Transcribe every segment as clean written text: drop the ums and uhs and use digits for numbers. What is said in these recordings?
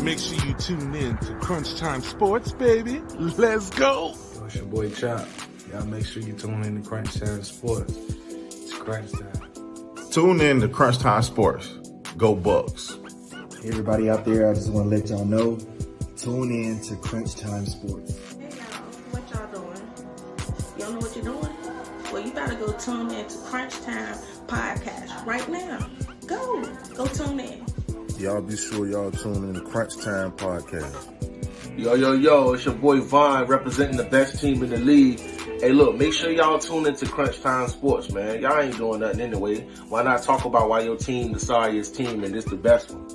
Make sure you tune in to Crunch Time Sports, baby. Let's go. Yo, it's your boy Chop. Y'all make sure you tune in to Crunch Time Sports. It's crunch time. Tune in to Crunch Time Sports. Go Bucks. Hey everybody out there, I just want to let y'all know, tune in to Crunch Time Sports. Hey y'all, what y'all doing? Y'all know what you're doing? Well, you gotta go tune in to Crunch Time Podcast right now. Go tune in. Y'all be sure y'all tune in to Crunch Time Podcast. Yo, it's your boy Vaughn representing the best team in the league. Hey, look, make sure y'all tune into Crunch Time Sports, man. Y'all ain't doing nothing anyway. Why not talk about why your team the sorriest team and it's the best one?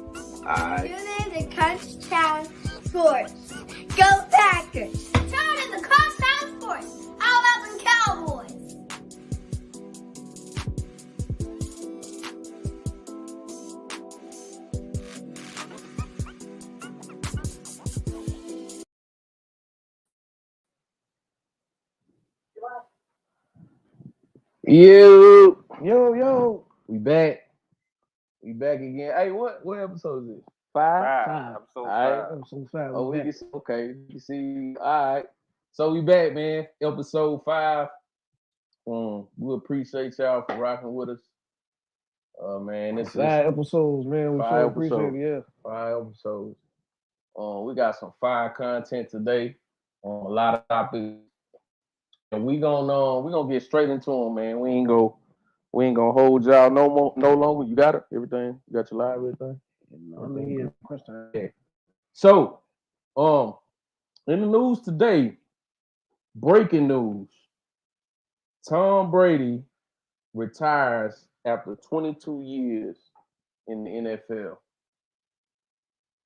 Alright. Tune in to Crunch Time Sports. Go Packers! Tune in to Crunch Time Sports. How about them Cowboys? Yo, we back again. Hey, what episode is it? Five. Episode All right. 5. Episode 5. Oh, we can see. Okay, you see. All right. So we back, man. Episode 5. We appreciate y'all for rocking with us. Man, this is 5 episodes, man. We so appreciate it. Yeah, 5 episodes. We got some fire content today. A lot of topics. And we gonna get straight into them, man. We ain't gonna hold y'all no longer. You got it? Everything? You got your live everything? I'm in here. Question. Yeah. So, in the news today, breaking news. Tom Brady retires after 22 years in the NFL.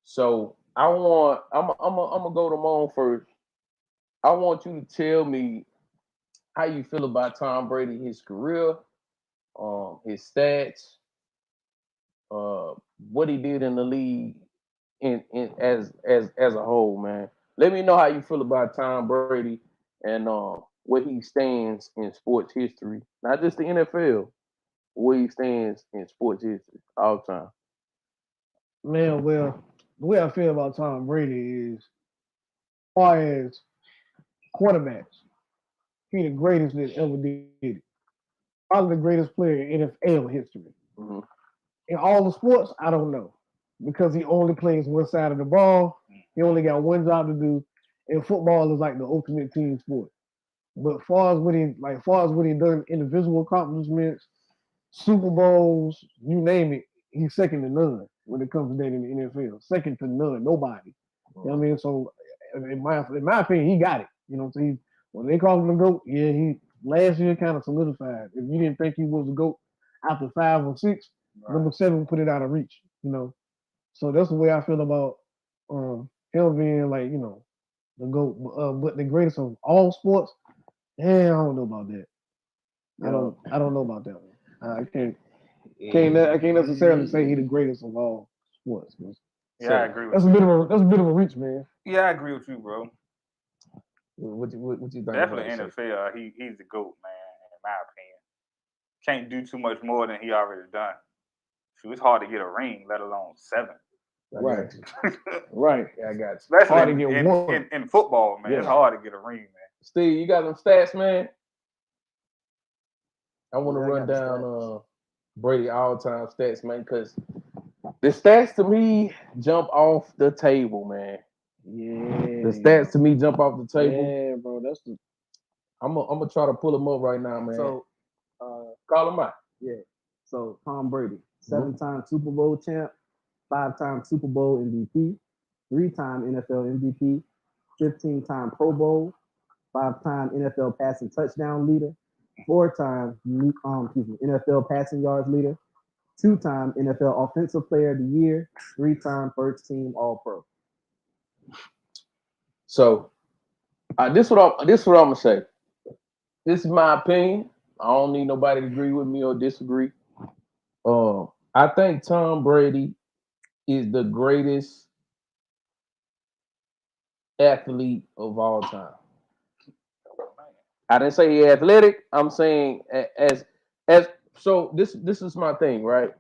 So I'm gonna go to Moan first. I want you to tell me how you feel about Tom Brady, his career, his stats, what he did in the league as a whole, man. Let me know how you feel about Tom Brady and where he stands in sports history. Not just the NFL, where he stands in sports history all the time. Man, well, the way I feel about Tom Brady is, as far as quarterbacks, he the greatest that ever did it. Probably the greatest player in NFL history. Mm-hmm. In all the sports, I don't know. Because he only plays one side of the ball. He only got one job to do. And football is like the ultimate team sport. But far as what he done, individual accomplishments, Super Bowls, you name it, he's second to none when it comes to that in the NFL. Second to none, nobody. You know what I mean? So in my opinion, he got it. You know, so when they call him the GOAT, yeah, he last year kind of solidified. If you didn't think he was the GOAT after 5 or 6, right, number 7 put it out of reach, you know. So that's the way I feel about him being like, you know, the GOAT. But the greatest of all sports, I don't know about that. I don't know about that one. I can't necessarily say he's the greatest of all sports. Yeah, I agree with that's you. That's a bit of a reach, man. Yeah, I agree with you, bro. What you think? Definitely NFL. He's the GOAT, man, in my opinion. Can't do too much more than he already done. So it's hard to get a ring, let alone 7. Right. Right. Yeah, I got you. Especially hard to get one. In football, man. Yeah. It's hard to get a ring, man. Steve, you got them stats, man? I want to run down Brady all-time stats, man, because the stats to me jump off the table, man. Yeah. The stats to me jump off the table. Yeah, bro. That's the. I'm gonna try to pull them up right now, man. So, call them out. Yeah. So Tom Brady, 7-time Super Bowl champ, 5-time Super Bowl MVP, 3-time NFL MVP, 15-time Pro Bowl, 5-time NFL passing touchdown leader, 4-time NFL passing yards leader, 2-time NFL Offensive Player of the Year, 3-time first team All Pro. So, this is what I'm gonna say. This is my opinion. I don't need nobody to agree with me or disagree. I think Tom Brady is the greatest athlete of all time. I didn't say he athletic. I'm saying as so this is my thing, right?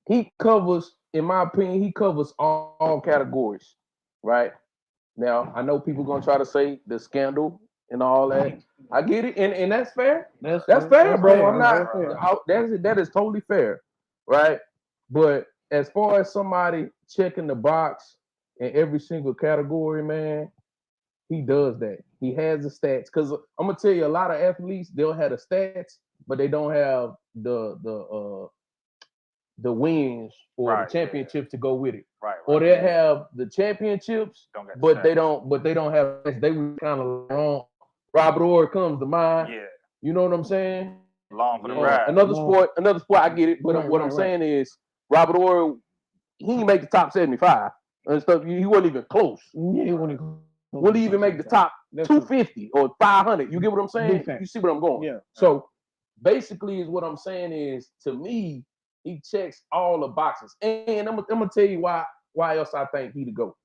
He covers in my opinion, he covers all categories, right? Now, I know people gonna try to say the scandal and all that. I get it, and that's fair. That's fair, bro. fair. I'm not. That is totally fair, right? But as far as somebody checking the box in every single category, man, he does that. He has the stats. Because I'm gonna tell you, a lot of athletes they'll have the stats, but they don't have the wins or the championships to go with it. Right. Or they have the championships, but they don't have. They were kind of wrong. Robert Orr comes to mind. Yeah. You know what I'm saying? Long for the ride. Another sport. I get it. But what I'm saying is, Robert Orr, he didn't make the top 75 and stuff. He wasn't even close. Yeah, he wasn't. Will he even make the top 250 or 500? You get what I'm saying? You see what I'm going? Yeah. So basically, is what I'm saying is, to me, he checks all the boxes, and I'm gonna tell you why else I think he the GOAT.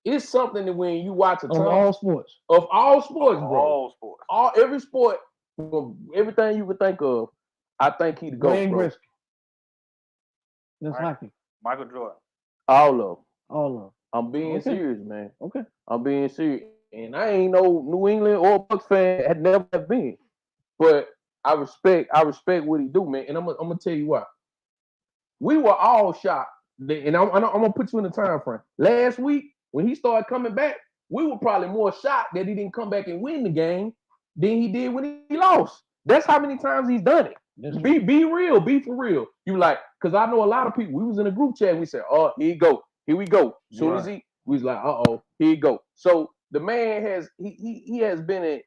It's something that when you watch of all sports, bro, every sport, everything you could think of, I think he the GOAT, bro. That's hockey. Michael Jordan. All of them. I'm being serious, man. Okay. I'm being serious, and I ain't no New England or Bucks fan. Had never have been, but I respect what he do, man. And I'm gonna tell you why. We were all shocked, and I'm gonna put you in the time frame. Last week when he started coming back, we were probably more shocked that he didn't come back and win the game than he did when he lost. That's how many times he's done it. Be real, be for real. You like, because I know a lot of people. We was in a group chat and we said, "Oh, here we go." As soon as we was like, "Uh-oh, here you go." So the man has been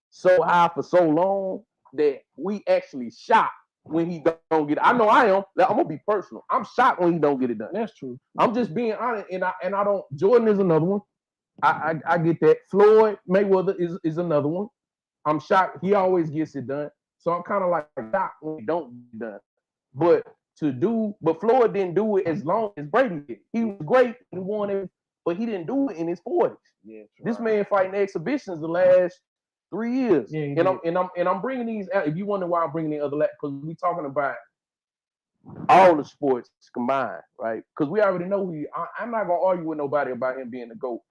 so high for so long that we actually shocked when he don't get it. I know I am. I'm gonna be personal. I'm shocked when he don't get it done. That's true. I'm just being honest, and I don't. Jordan is another one. I get that. Floyd Mayweather is another one. I'm shocked. He always gets it done. So I'm kind of like shocked when he don't get it done. But Floyd didn't do it as long as Brady did. He was great. He won it, but he didn't do it in his 40s. Yeah, this man fighting exhibitions the last 3 years. Yeah, and I'm bringing these out. If you wonder why I'm bringing the other, because we talking about all the sports combined, right? Because we already know I'm not gonna argue with nobody about him being the GOAT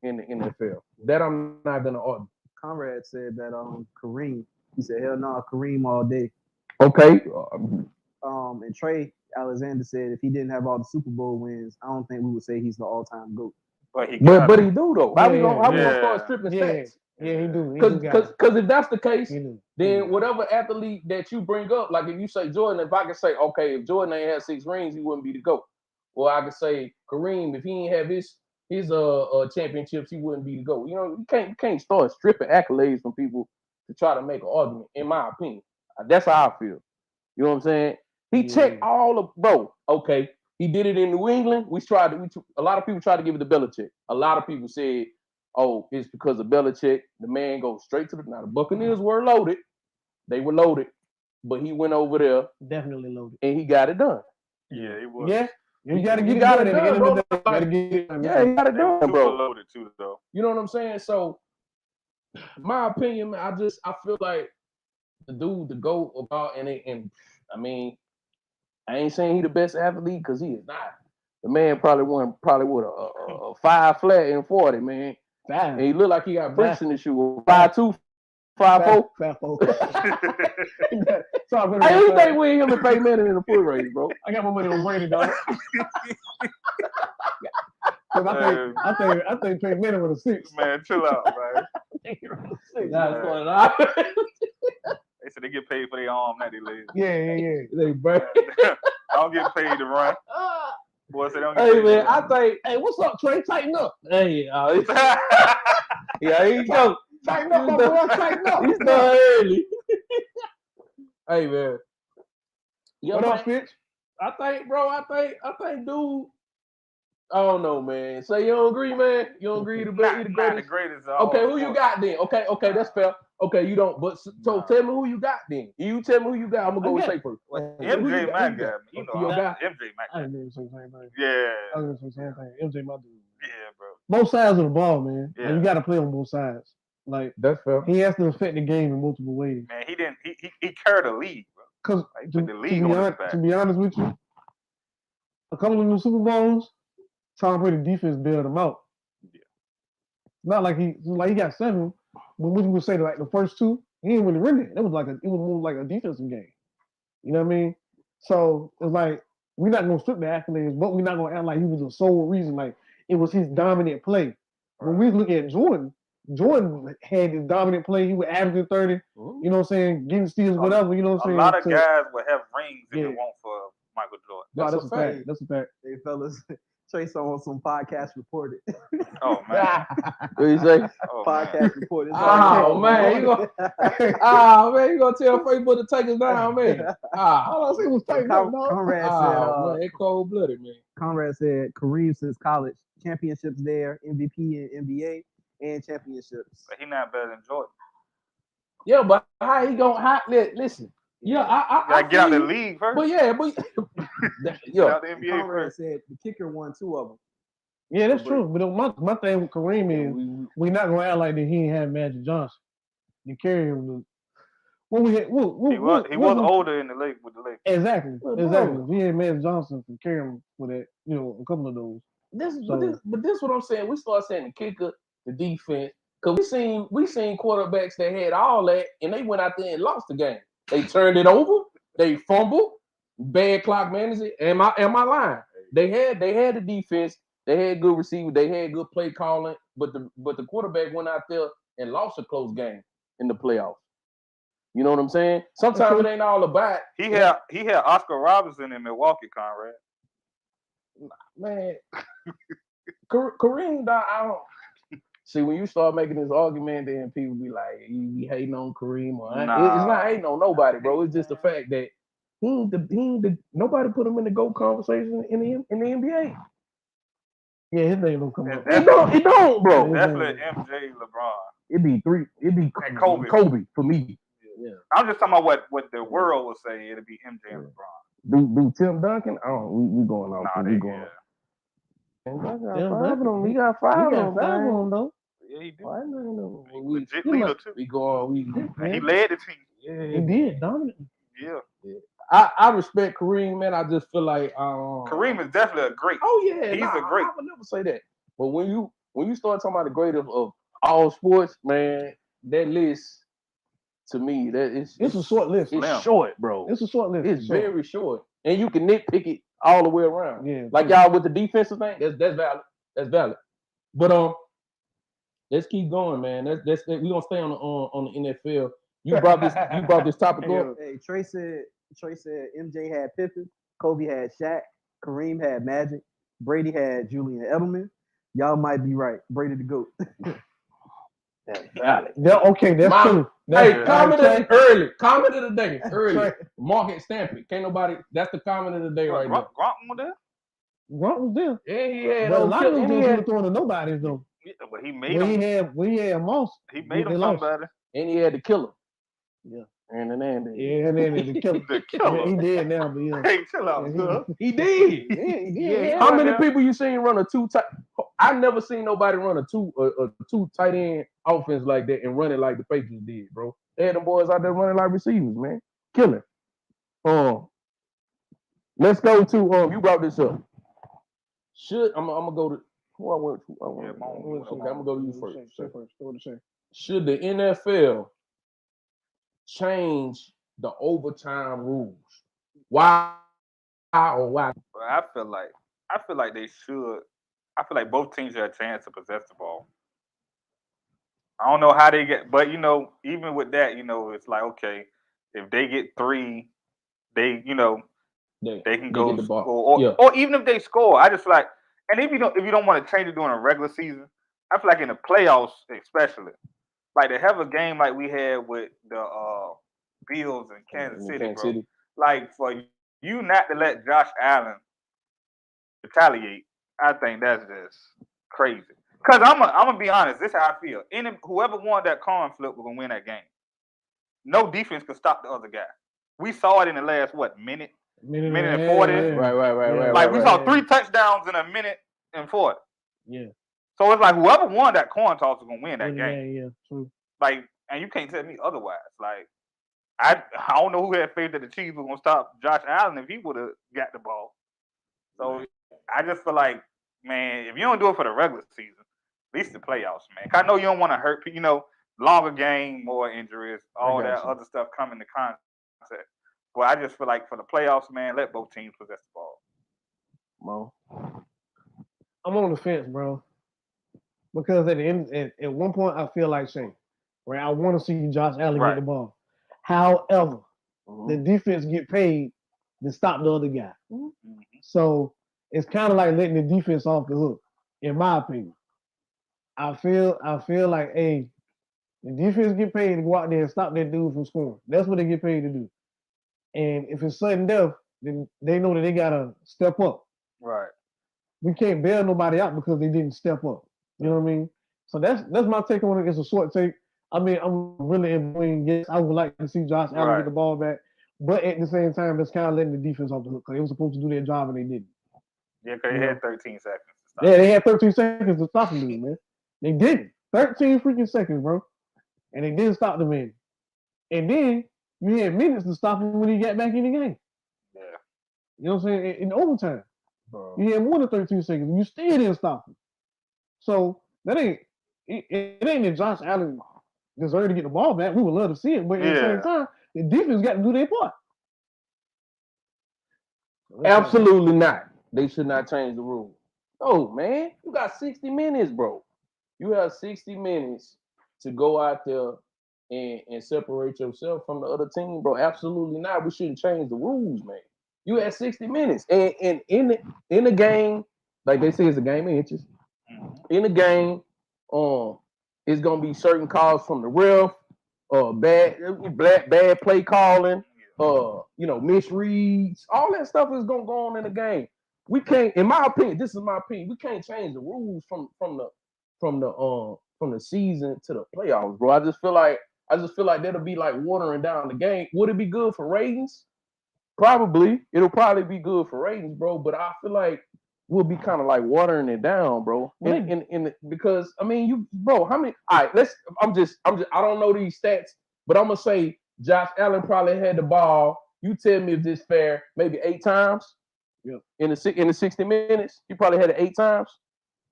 in the NFL. That I'm not gonna argue. Conrad said that Kareem. He said, "Hell no, Kareem all day." Okay. And Trey Alexander said if he didn't have all the Super Bowl wins, I don't think we would say he's the all-time GOAT. But he do though. How we gonna start stripping stats? Yeah, he do. Because if that's the case, then whatever athlete that you bring up, like if you say Jordan, if I could say, okay, if Jordan ain't had 6 rings, he wouldn't be the GOAT. Or I could say Kareem, if he ain't have his championships, he wouldn't be the GOAT. You know, you can't start stripping accolades from people to try to make an argument, in my opinion. That's how I feel. You know what I'm saying? He checked all of, bro. Okay, he did it in New England. A lot of people tried to give it to Belichick. A lot of people said, oh, it's because of Belichick. The man goes straight to now the Buccaneers were loaded. They were loaded. But he went over there. Definitely loaded. And he got it done. Yeah, he was. Yeah. You gotta get it done, bro. Yeah, he got it done, bro. Loaded too, though. You know what I'm saying? So, my opinion, I feel like the dude to go about and I mean, I ain't saying he the best athlete because he is not. The man probably won with a 5 flat in 40, man. And he looked like he got bricks in the shoe. 5'2", 5'4". 5'4". Hey, who you think win him and Peyton Manning in the foot race, bro? I got my money on Brady, dog. I think Peyton Manning with a 6. Man, chill out, man. They said they get paid for their arm, not their legs. Yeah. They burn. I don't get paid to run. Boy, they don't get paid. Man, I think. Hey, what's up, Trey? Tighten up. Hey, yeah, here you go. Tighten up, my boy. Tighten up. He's done early. Hey, man. What up, Fitch? I think, dude. I don't know, man. Say you don't agree, man. You don't agree to be the greatest. Not the greatest. Okay, who you got then? Okay, that's fair. Okay, you don't. But so tell me who you got then. You tell me who you got. I'm gonna go with Shay first. MJ, my guy. You know, MJ, my guy. I didn't say the same thing. Yeah. I was gonna say the same thing. MJ, my dude. Yeah, bro. Both sides of the ball, man. Yeah. And you got to play on both sides. Like that's fair. He has to affect the game in multiple ways. Man, he didn't. He carried the league, bro. because to be honest with you, a couple of the Super Bowls, Tom Brady defense bailed him out. Yeah. Not like he got 7, but what you would say like the first 2, he didn't really win it. It was more like a defensive game. You know what I mean? So it's like we're not gonna strip the accolades, but we're not gonna act like he was the sole reason. Like it was his dominant play. When we look at Jordan had his dominant play. He was averaging 30. You know what I'm saying? Getting steals, whatever. You know what I'm saying? A lot of guys would have rings if it weren't for Michael Jordan. That's a fact. That's a fact. Hey, fellas, Trace on some podcast reported. Oh, man. What you say? Podcast reported. Oh, man. You gonna tell Facebook to take us down, man. All I said was take down, dog. Conrad said, man, cold-blooded, man. Conrad said Kareem since college, championships there, MVP in NBA, and championships. But he not better than Jordan. Yeah, but how he gonna listen? Yeah, I get out the league first. But get out the NBA Conrad first. said the kicker won 2 of them. Yeah, that's true. But my thing with Kareem is we're not gonna act like that he ain't had Magic Johnson to carry him. When we had, he was older in the league with the Lakers. Exactly. We had Magic Johnson to carry him for that. You know, a couple of those. But this what I'm saying. We start saying the kicker, the defense, because we seen quarterbacks that had all that, and they went out there and lost the game. They turned it over. They fumbled. Bad clock management. Am I lying? They had the defense. They had good receivers. They had good play calling. But the quarterback went out there and lost a close game in the playoffs. You know what I'm saying? Sometimes it ain't all about. He had Oscar Robertson in Milwaukee, Conrad. Man, Kareem, I don't see when you start making this argument, then people be like, "You hating on Kareem?" Or it's not hating on nobody, bro. It's just the fact that nobody put him in the GOAT conversation in the NBA. Yeah, his name don't come up. It don't, bro. Definitely MJ, LeBron. It'd be and Kobe for me. Yeah. I'm just talking about what the world would say. It'd be MJ and LeBron. Do Tim Duncan? Oh, we going on. We going. He got 5 on them, though. Yeah, he did. Legit leader too. We go on. He led the team. Yeah, he did dominant. Yeah. I respect Kareem, man. I just feel like Kareem is definitely a great. Oh yeah, he's a great. I would never say that. But when you start talking about the great of all sports, man, that list to me it's a short list. It's short, bro. It's a short list. It's very short, and you can nitpick it all the way around. Yeah, like y'all with the defensive thing. That's valid. That's valid. But let's keep going, man. That's we gonna stay on the NFL. You brought this topic up. Hey, Trey said MJ had Pippen, Kobe had Shaq, Kareem had Magic, Brady had Julian Edelman. Y'all might be right. Brady the GOAT. That's valid. Okay, that's true. Comment of the day. Early. Market stamp it. Can't nobody. That's the comment of the day right now. Gronk was there. Gronk was there. Yeah, he had. But a lot of them dudes throwing to nobody though. Yeah, but he made them. When he had Moss. He made them somebody. And he had to kill him. Yeah. And then the killer. Yeah, he did now, but yeah. Hey, chill out, He did. Yeah. How many people you seen run a 2 tight? I never seen nobody run a two tight end offense like that and run it like the Patriots did, bro. They had them boys out there running like receivers, man. Killing. Let's go to you brought this up. I'm gonna go to who I went to. I'm gonna go to you first. Say first. What to say? Should the NFL change the overtime rules? Why or why? I feel like they should. I feel like both teams have a chance to possess the ball. I don't know how they get, but even with that, it's like, okay, if they get 3, they can go the ball. Score, or even if they score, I just feel like, and if you don't want to change it during a regular season, I feel like in the playoffs especially, like to have a game like we had with the Bills and Kansas City, like for you not to let Josh Allen retaliate, I think that's just crazy. Because I'm gonna be honest, this is how I feel. Whoever won that coin flip was gonna win that game. No defense could stop the other guy. We saw it in the last minute and 40. Right. Like we saw 3 touchdowns in a minute and 40. Yeah. So it's like whoever won that coin toss was gonna win that game. Yeah, true. Like, and you can't tell me otherwise. Like, I don't know who had faith that the Chiefs were gonna stop Josh Allen if he would have got the ball. So I just feel like, man, if you don't do it for the regular season, at least the playoffs, man. I know you don't want to hurt people. Longer game, more injuries, all that other stuff come into context. But I just feel like for the playoffs, man, let both teams possess the ball. Mo. I'm on the fence, bro. Because at the end, at one point, I feel like Shane, where I want to see Josh Allen get the ball. However, the defense get paid to stop the other guy. So it's kind of like letting the defense off the hook, in my opinion. I feel like, hey, the defense get paid to go out there and stop that dude from scoring. That's what they get paid to do. And if it's sudden death, then they know that they gotta step up. Right. We can't bail nobody out because they didn't step up. You know what I mean? So that's my take on it. It's a short take. I mean, I'm really enjoying. Yes, I would like to see Josh Allen get the ball back, but at the same time, that's kind of letting the defense off the hook because they were supposed to do their job and they didn't. Yeah, because they had 13 seconds. Yeah, they had 13 seconds to stop him, dude, man. They didn't. 13 freaking seconds, bro. And they didn't stop the man. And then you had minutes to stop him when he got back in the game. Yeah. You know what I'm saying? In overtime. You had more than 13 seconds. You still didn't stop him. So that ain't that Josh Allen deserved to get the ball back. We would love to see it, but at the same time, the defense got to do their part. Absolutely not. They should not change the rule. Oh man, you got 60 minutes, bro. You have 60 minutes to go out there and separate yourself from the other team, bro. Absolutely not. We shouldn't change the rules, man. You had 60 minutes, and in the game, like they say, it's a game of inches. In the game, it's gonna be certain calls from the ref, bad play calling, misreads. All that stuff is gonna go on in the game. We can't, in my opinion, this is my opinion. We can't change the rules from the season to the playoffs, bro. I just feel like that'll be like watering down the game. Would it be good for ratings? Probably. It'll probably be good for ratings, bro. But I feel like we'll be kind of like watering it down, bro. Because I mean, how many? All right, I don't know these stats, but I'm gonna say Josh Allen probably had the ball. You tell me if this fair, maybe 8 times. Yeah. In the 60 minutes, he probably had it 8 times.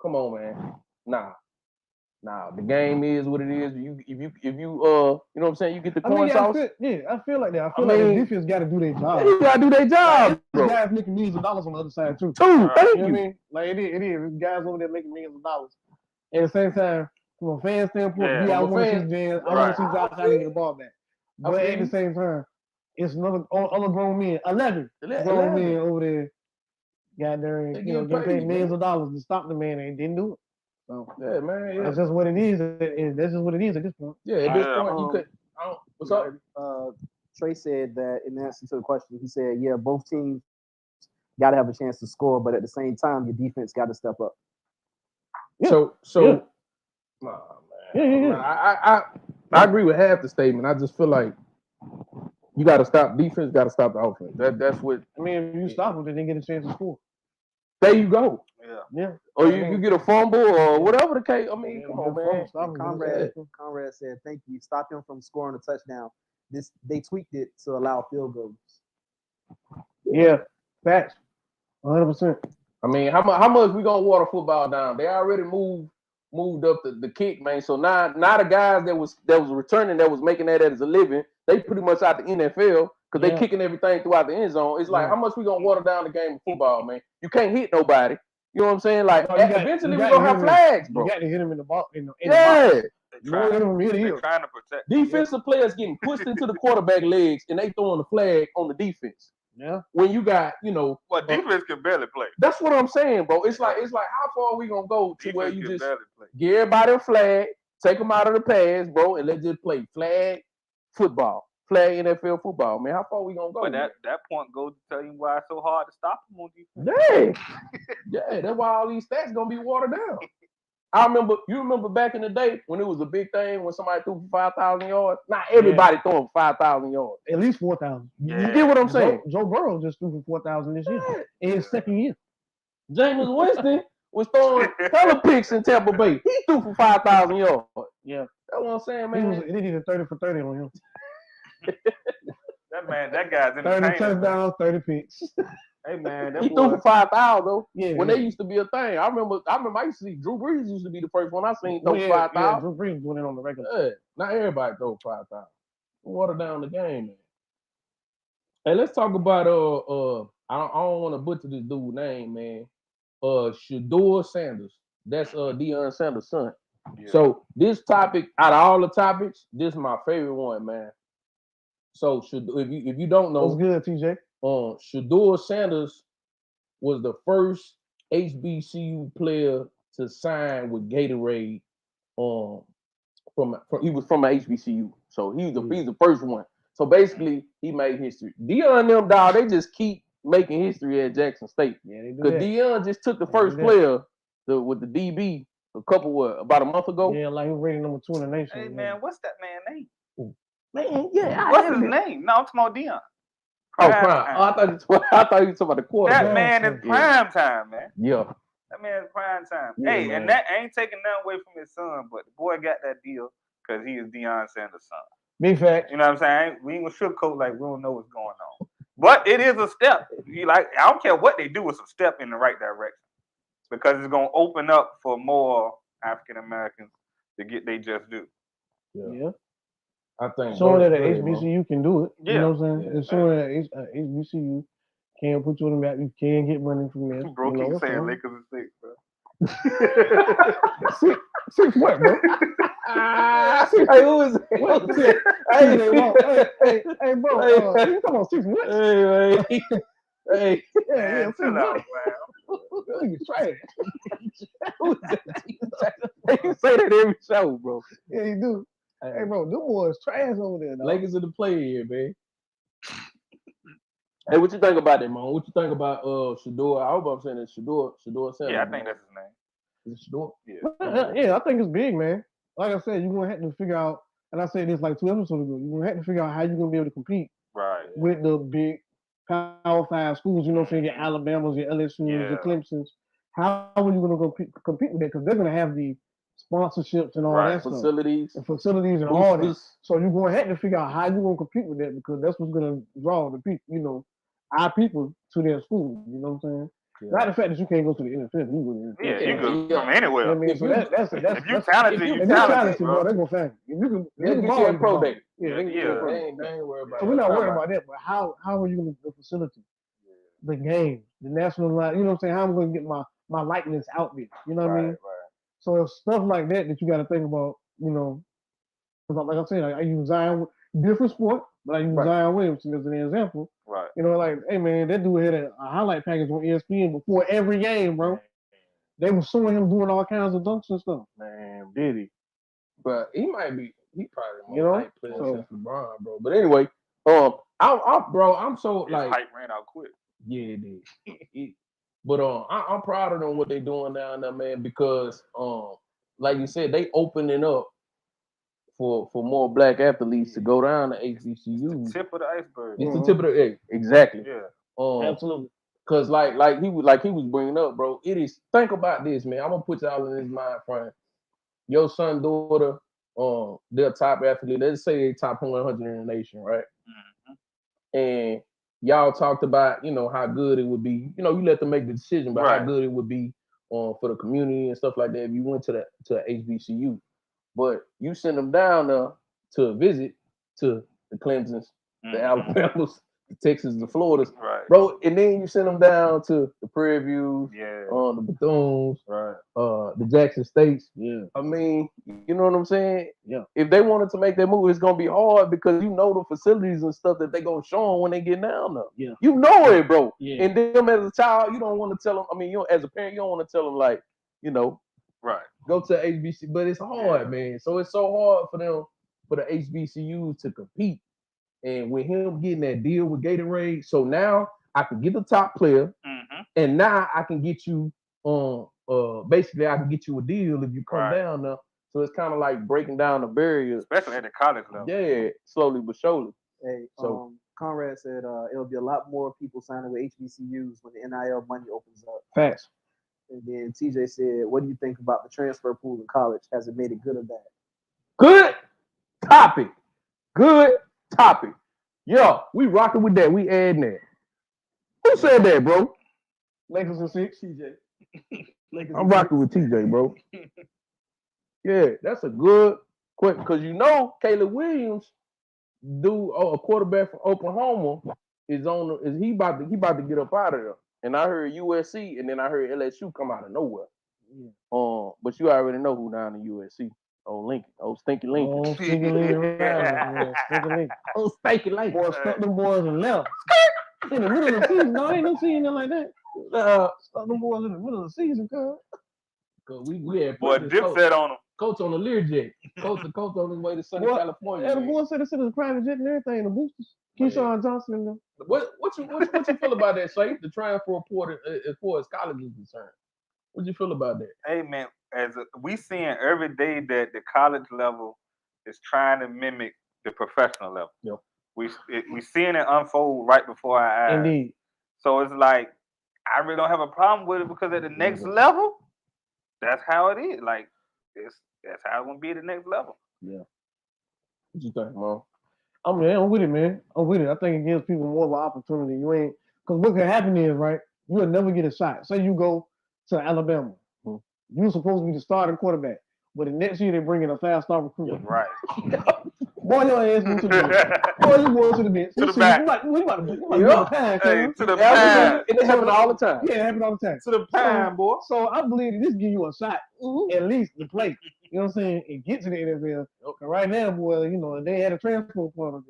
Come on, man. Nah, the game is what it is. If you you know what I'm saying, you get the coin sauce. I feel like that. I feel like the defense got to do their job. They got to do their job. Like, guys making millions of dollars on the other side too. Thank you. Know what I mean? Like it is. There's guys over there making millions of dollars. At the same time, from a fan standpoint, I want to see Josh Allen get the ball back. But at the same time, it's another grown men, 11 grown men over there. Got there, getting paid millions of dollars to stop the man and didn't do it. So yeah, man. Yeah. That's just what it is. That's just what it is at this point. Yeah, at this point, you could. What's up? Trey said that in answer to the question, he said, "Yeah, both teams got to have a chance to score, but at the same time, your defense got to step up." Yeah. I agree with half the statement. I just feel like you got to stop defense, got to stop the offense. That's what. I mean, if you stop them, then they get a chance to score. There you go. Yeah. Or you get a fumble or whatever the case. I mean, come on, man. Conrad said, "Thank you. Stop him from scoring a touchdown." They tweaked it to allow field goals. Yeah, facts. 100%. I mean, how much we gonna water football down? They already moved up the kick, man. So now the guys that was returning, that was making that as a living, they pretty much out the NFL because they kicking everything throughout the end zone. It's like, how much we gonna water down the game of football, man? You can't hit nobody. You know what I'm saying? Like, eventually we're going to have flags, bro. You got to hit him in the ball. Yeah. They're trying to protect. Defensive players getting pushed into the quarterback legs, and they throwing the flag on the defense. Yeah. When you got, well, defense can barely play. That's what I'm saying, bro. It's like how far are we going to go to where you just give everybody a flag, take them out of the pass, bro, and let's just play flag football. Flag NFL football, man. How far we gonna go? But that point goes to tell you why it's so hard to stop them on defense. Yeah, that's why all these stats gonna be watered down. You remember back in the day when it was a big thing when somebody threw for 5,000 yards? Not everybody throwing 5,000 yards. At least 4,000. You get what I'm saying? Joe Burrow just threw for 4,000 this year in his second year. Jameis Winston was throwing hella picks in Tampa Bay. He threw for 5,000 yards. Yeah, that's what I'm saying, man. They did a 30 for 30 on him. That guy's 30 entertaining. touchdowns, 30 picks. Hey man, that He boy. threw for 5,000 though. Yeah, when they used to be a thing. I remember I used to see Drew Brees used to be the first one I seen throw 5,000. Yeah, Drew Brees doing it on the regular. Yeah, not everybody throw 5,000. Water down the game, man. Hey, let's talk about I don't want to butcher this dude's name, man. Shador Sanders. That's Deion Sanders' son. Yeah. So this topic, out of all the topics, this is my favorite one, man. So if you don't know, what's good, TJ? Shador Sanders was the first HBCU player to sign with Gatorade. He was from an HBCU, so he's the first one. So basically, he made history. Deion and them, dog, they just keep making history at Jackson State. Yeah, they do because that. Deion just took the first player with the DB about a month ago. Yeah, like he was rated number 2 in the nation. Hey man, what's that man's name? Man, yeah. What's his name? No, I'm talking about Deion. Oh, Prime. I thought you were talking about the quarterback. That man is prime time, man. Yeah. That man is prime time. Yeah, hey, man. And that ain't taking nothing away from his son, but the boy got that deal because he is Deion Sanders' son. Big fact. You know what I'm saying? We ain't gonna sugarcoat like we don't know what's going on. But it is a step. I don't care what they do, it's a step in the right direction. Because it's gonna open up for more African Americans to get they just due. Yeah. I think showing that an HBCU can do it. Yeah. You know what I'm saying? It's showing that HBCU can put you on the map. You can get money from there. Bro, you know, keep saying so. Lakers are 6, bro. Six what, bro? Hey, who is it? Hey, bro. You talking about 6 what? Hey. Yeah, chill out, man. You trash. You say that every show, bro. Yeah, you do. Hey, bro, them boys trash over there, dog. Lakers are the player here, man. Hey, what you think about that, man? What you think about Shador? I hope I'm saying it. Shador Sanders. Yeah, I think that's his name. Is it Shador? Yeah. Yeah, I think it's big, man. Like I said, you're gonna have to figure out, and I said this like 2 episodes ago, you're gonna have to figure out how you're gonna be able to compete with the big Power 5 schools, you know what I'm saying? Your Alabamas, your LSUs, your Clemsons. How are you gonna go compete with that? Because they're gonna have the sponsorships and all that facilities. stuff. And facilities and all that. So you're gonna have to figure out how you're gonna compete with that because that's what's gonna draw the people, you know, our people to their school. You know what I'm saying? Yeah. Not the fact that you can't go to the NFL. You can from anywhere. I mean, so that's if you're talented, you're talented, bro. They're gonna find you. If you can ball, pro day. Yeah, they ain't worried about. So we're not worried about that. But how are you gonna the facility, the game, the national line? You know what I'm saying? How am I gonna get my likeness out there? You know what I mean? Right. So it's stuff like that you got to think about. You know, like I said, I use Zion, different sport, but I use Zion Williamson as an example. Right. You know, like, hey man, that dude had a highlight package on ESPN before every game, bro. They were showing him doing all kinds of dunks and stuff. Man, did he? But he probably you know hype player since LeBron, bro. But anyway, I'm so like hype ran out quick. Yeah, it did. But I'm proud of them what they doing down there, man, because like you said, they opening up for more black athletes to go down to HBCUs. It's the tip of the iceberg. It's the tip of the egg. Exactly. Yeah. Absolutely. Cause like he was bringing up, bro. It is. Think about this, man. I'm gonna put y'all in this mind frame. Your son, daughter, they're top athlete. Let's say they top 100 in the nation, right? Mm-hmm. And y'all talked about, you know, how good it would be. You know, you let them make the decision about how good it would be for the community and stuff like that if you went to HBCU. But you send them down there to visit to the Clemsons, the Alabamas, the Texas, the Floridas, bro, and then you send them down to the Prairie Views, the Bethunes, the Jackson States. Yeah, I mean, you know what I'm saying? Yeah. If they wanted to make that move, it's gonna be hard because you know the facilities and stuff that they gonna show them when they get down there. Yeah, you know it, bro. Yeah. And them as a child, you don't want to tell them. I mean, you as a parent, you don't want to tell them like, you know. Go to HBC, but it's hard, man. So it's so hard for them, for the HBCUs to compete. And with him getting that deal with Gatorade, so now I can get the top player, and now I can get you basically I can get you a deal if you come down there. So it's kind of like breaking down the barriers, especially at the college level. Yeah, slowly but surely. Hey, so Conrad said it'll be a lot more people signing with HBCUs when the NIL money opens up. Facts. And then TJ said, what do you think about the transfer pool in college? Has it made it good or bad? Good topic. Yeah, we rocking with that. We adding that. Who said that, bro? Lakers and 6, TJ. I'm rocking with TJ, bro. Yeah, that's a good quick because Caleb Williams, a quarterback from Oklahoma, he about to get up out of there. And I heard USC, and then I heard LSU come out of nowhere. Yeah. But you already know who down in USC. Lincoln. Stinky Lincoln. Stinky Lincoln. Yeah, Stinky Lincoln. Stinky Lincoln. Boy, stuck them boys and left. In the middle of the season. No, ain't no season like that. Stuck them boys in the middle of the season, cuz. Cause we had boy, Dip said on him. Coach on the Learjet. Coach on his way to sunny California. Yeah, the boy said it's in his private jet and everything, the boosters. Keyshawn Johnson and them. What you feel about that, Shay? The transfer report as far as college is concerned. What you feel about that? Hey man, we seeing every day that the college level is trying to mimic the professional level. Yep. We seeing it unfold right before our eyes. Indeed. So it's like I really don't have a problem with it because at the next level, that's how it is. Like that's how it's gonna be at the next level. Yeah. What you think, Mom? I'm with it, man. I'm with it. I think it gives people more of an opportunity. Because what could happen is, right, you'll never get a shot. Say you go to Alabama. Mm-hmm. You're supposed to be the starting quarterback. But the next year, they bring in a fast-star recruit. Right. Boy, your ass go to the bench. Boy, you go to the bench. To the back. You about to be the pine, to the pine. It happens all the time. Yeah, it happens all the time. To the pine, boy. So I believe that this give you a shot, at least to play. You know what I'm saying? And get to the NFL. Okay. Right now, boy, they had a transfer portal.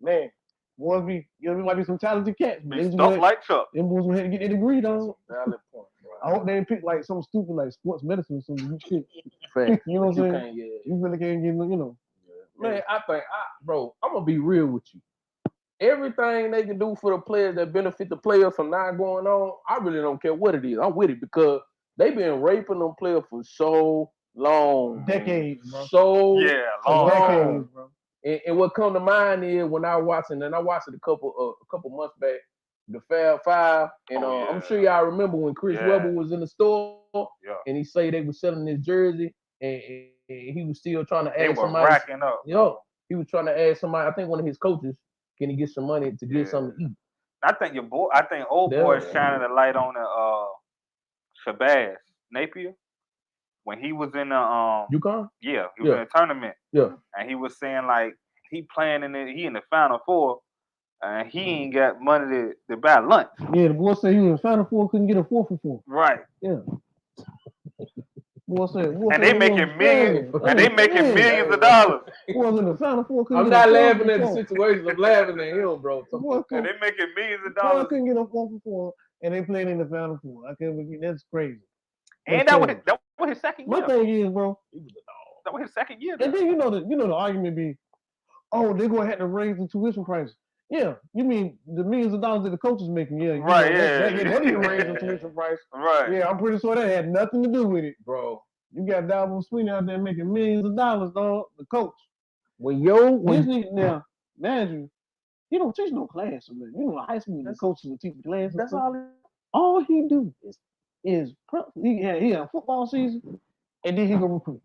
Man, boys might be some talented cats. Be stuff like Chuck. Them boys gonna have to get their degree, though. Valid point. I hope they didn't pick like some stupid like sports medicine or something. Fact. You know what I'm saying? You really can't get, Man, I think, bro, I'm gonna be real with you. Everything they can do for the players that benefit the players from not going on, I really don't care what it is. I'm with it because they've been raping them players for so long. Decades, bro. So long. Decades, bro. And what come to mind is when I watched it, and I watched it a couple months back, the Fab Five, and I'm sure y'all remember when Chris Webber was in the store, and he say they were selling his jersey, and he was still trying to ask somebody. Racking up. He was trying to ask somebody. I think one of his coaches, can he get some money to get something to eat? I think old boy is shining a light on the Shabazz Napier when he was in the UConn. Yeah, he was in a tournament. Yeah, and he was saying like he playing he in the Final Four. And he ain't got money to buy lunch. Yeah, the boy said he was in the Final Four, couldn't get a 4 for 4. Right. Yeah. Boy said, and they making millions. And they making millions of dollars. Boy in the Final Four. I'm not laughing at the situation. I'm laughing at him, bro. And they making millions of dollars. Boy couldn't get a 4 for 4, and they playing in the Final Four. I can't believe that's crazy. And that was his second year. My thing is, bro, that was his second year. And then the argument be, oh, they're gonna have to raise the tuition prices. Yeah, you mean the millions of dollars that the coach is making? Yeah, right. They need to raise the tuition price. Right. Yeah, I'm pretty sure that had nothing to do with it, bro. You got Dalvin Sweeney out there making millions of dollars, dog. The coach. Now, imagine, you don't teach no class. High school the coaches will teach the class. That's all he do is he had a football season, and then he go recruit.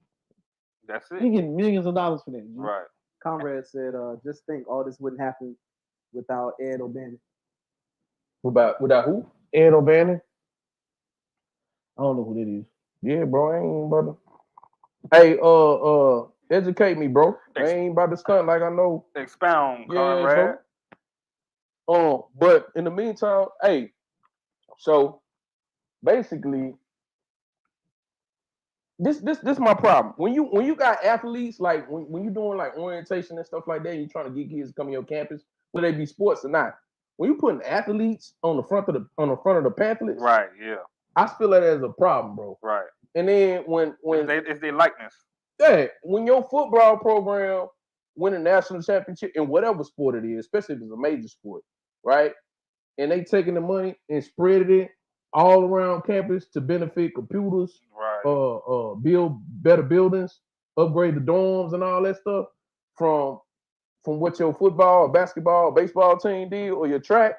That's it. He getting millions of dollars for that. Right. Conrad said, just think all this wouldn't happen without Ed O'Bannon. Without who? Ed O'Bannon. I don't know who that is. Yeah, bro, I ain't about to. Hey, educate me, bro. I ain't about to stunt like I know. Expound, Conrad. But in the meantime, hey, so basically, this my problem. When you got athletes, like when you doing like orientation and stuff like that, you trying to get kids to come to your campus, whether they be sports or not. When you putting athletes on the front of the pamphlets, right? Yeah, I feel that as a problem, bro. Right. And then when it's their likeness. Yeah, when your football program win a national championship in whatever sport it is, especially if it's a major sport, right? And they taking the money and spreading it all around campus to benefit computers, right? Build better buildings, upgrade the dorms and all that stuff from what your football, basketball, baseball team did or your track.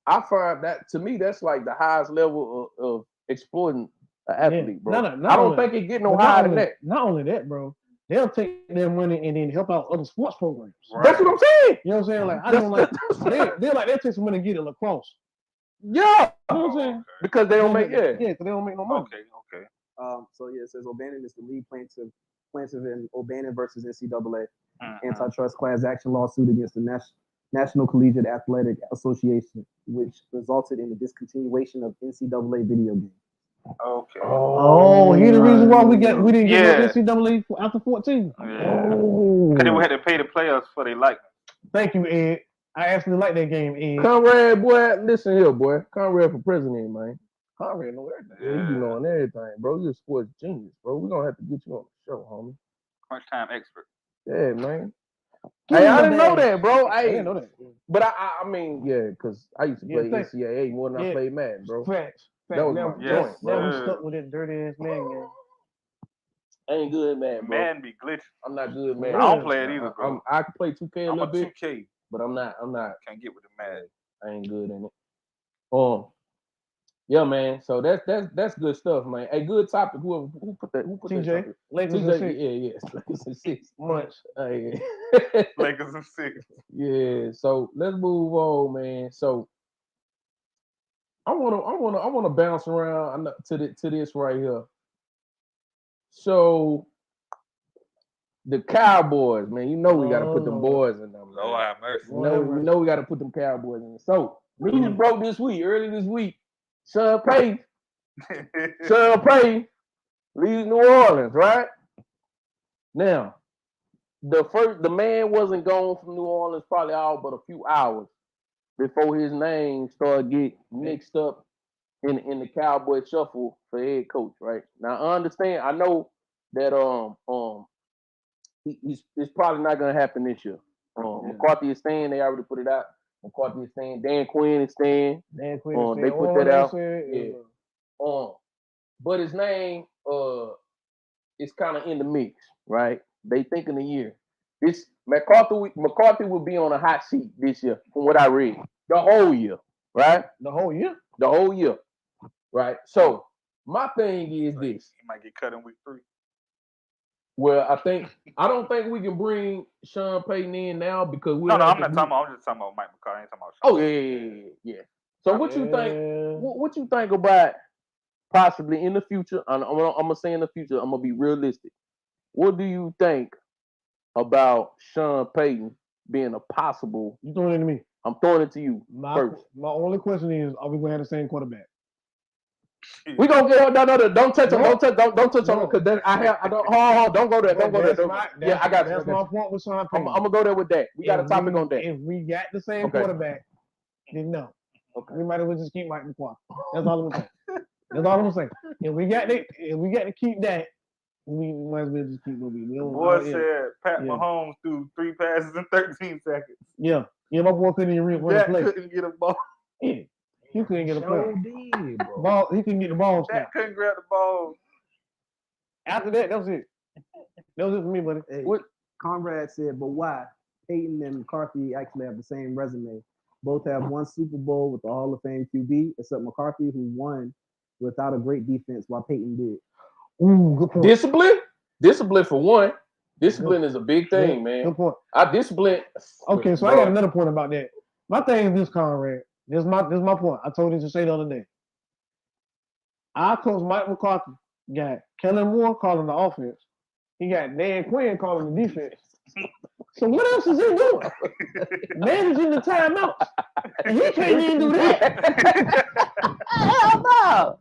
I find that, to me, that's like the highest level of exploiting an athlete, bro. I don't think it get no higher than that. Not only that, bro. they'll take their money and then help out other sports programs. Right. That's what I'm saying. You know what I'm saying? Like I don't like they'll take some money and get a lacrosse. Yeah. You know what I'm saying? Because they don't make Yeah, because they don't make no money. Okay. So yeah, it says O'Bannon is the lead plaintiff in O'Bannon versus NCAA Mm-hmm. antitrust class action lawsuit against the National Collegiate Athletic Association, which resulted in the discontinuation of NCAA video games. Okay. Oh, he the reason why we didn't get no NCAA after 14. Yeah. Because they had to pay the players for their likeness. Thank you, Ed. I actually like that game, Ed. Conrad, boy, listen here, boy. Conrad for president, man. Conrad know everything. Yeah. You be knowing everything, bro. You're a sports genius, bro. We're gonna have to get you on the show, homie. Crunch time expert. Yeah, man. Hey, I didn't know that, bro. I didn't know that. But I mean, yeah, because I used to play NCAA more than I played Madden, bro. Facts. That was my joint, bro. Now we stuck with that dirty ass man game. I ain't good, man, bro. Man be glitching. I'm not good, man. I don't play it either, bro. I can play 2K a little bit. 2K. But I'm not. Can't get with the Madden. I ain't good in it. Yeah, man. So that's good stuff, man. A good topic. Who put that? Who put TJ? that topic? Lakers TJ, and 6. Yeah. Lakers and 6 months. Yeah. Lakers and 6. Yeah. So let's move on, man. So I wanna bounce around to this right here. So the Cowboys, man, you know we got to put them boys in them. Lord have mercy. We know we got to put them Cowboys in. So news broke early this week. Sean Payton leaves New Orleans, right? Now, the man wasn't gone from New Orleans probably all but a few hours before his name started getting mixed up in the Cowboy shuffle for head coach, right? Now I understand. I know that it's probably not gonna happen this year. McCarthy is staying. They already put it out. McCarthy is staying. Dan Quinn is staying. Dan Quinn is staying. They put that out. But his name is kind of in the mix, right? They thinking a year. This McCarthy will be on a hot seat this year, from what I read. The whole year, right? The whole year. The whole year, right? So my thing is this: he might get cut in week 3. Well, I don't think we can bring Sean Payton in now because I'm not talking about. I'm just talking about Mike McCarthy. I ain't talking about Sean. Yeah. So what you think? What you think about possibly in the future? I'm gonna say in the future. I'm gonna be realistic. What do you think about Sean Payton being a possible? You throwing it to me? I'm throwing it to you first. My only question is: are we gonna have the same quarterback? We gonna get no. Don't touch him. Don't touch him because then I don't. Don't go there. Don't go there. I got you. That's my point with Sean Payton. I'm gonna go there with that. We got a topic on that. If we got the same quarterback, then no. Okay. We might as well just keep Mike McCarthy. That's all I'm saying. That's all I'm saying. If we got to keep that, we might as well just keep moving. The boy said Pat Mahomes threw 3 passes in 13 seconds. Yeah, my boy couldn't even run a play. Couldn't get a ball. Yeah. He couldn't get a play. Ball, he couldn't get the ball. That couldn't grab the ball. After that was it. That was it for me, buddy. Hey, Conrad said, but why? Payton and McCarthy actually have the same resume. Both have one Super Bowl with the Hall of Fame QB, except McCarthy, who won without a great defense, while Payton did. Ooh, good point. Discipline for one. Discipline is a big thing, man. Good point. Discipline. Okay, so I got another point about that. My thing is this, Conrad. This is my point. I told you to say the other day. Our coach Mike McCarthy got Kellen Moore calling the offense. He got Dan Quinn calling the defense. So what else is he doing? Managing the timeouts. And he can't even do that. Hell no.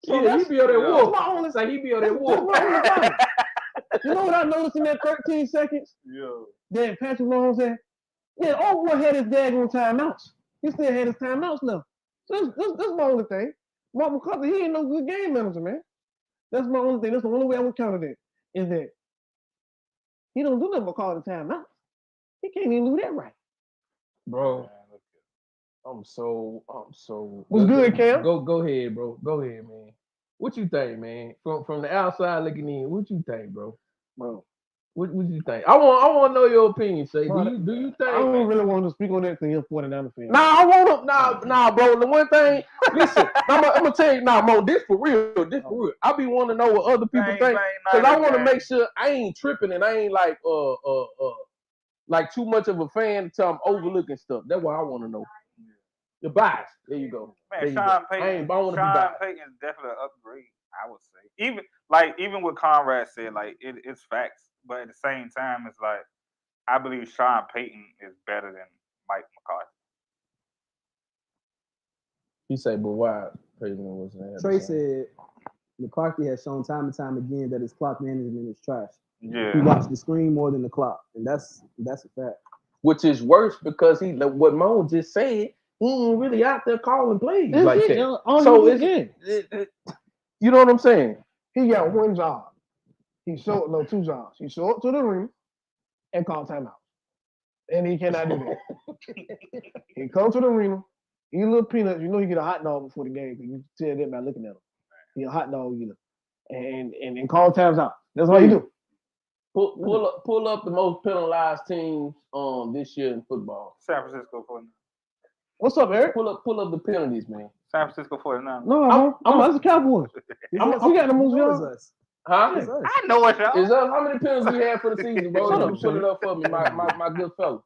So yeah, he be on that wolf. My only say he be on that wolf. You know what I noticed in that 13 seconds? Yeah. That Patrick Mahomes said, yeah, all boy had his daggone timeouts. He still had his timeouts left. So that's my only thing. Mark McCarthy, he ain't no good game manager, man. That's my only thing. That's the only way I would counter that. Is that he don't do nothing but call the timeout. He can't even do that right. Bro, I'm so. What's good, Cam? Go ahead, bro. Go ahead, man. What you think, man? From the outside looking in, what you think, bro? Bro, What you think? I want to know your opinion, Shay. Do you think? I don't really want to speak on that because you're 49 fan. Nah, I want to. Nah, bro. The one thing, listen, I'm gonna tell you, Mo, this for real. This for real. I be wanting to know what other people think because I want to make sure I ain't tripping and I ain't like too much of a fan until I'm overlooking stuff. That's what I want to know. The bias. There you go. Man, Sean Payton. Sean Payton is definitely an upgrade. I would say, even what Conrad said, like it's facts, but at the same time, it's like I believe Sean Payton is better than Mike McCarthy. He said, but why Payton wasn't? Trey said McCarthy has shown time and time again that his clock management is trash. Yeah, he watched the screen more than the clock, and that's a fact. Which is worse because what Mo just said, he ain't really out there calling plays like that. So you know what I'm saying? He got one job. Two jobs. He show up to the room and call timeout. And he cannot do that. He come to the arena, eat a little peanuts. You know he get a hot dog before the game because you tell that by looking at him. He a hot dog eater. And call times out. That's all you do. Pull up the most penalized teams this year in football. San Francisco 49ers. What's up, Eric? Pull up the penalties, man. San Francisco 49ers. No, that's the Cowboys. We got the most yards. Huh? I know what y'all. Is that how many penalties we had for the season, bro? Put it up for me, my good fellow.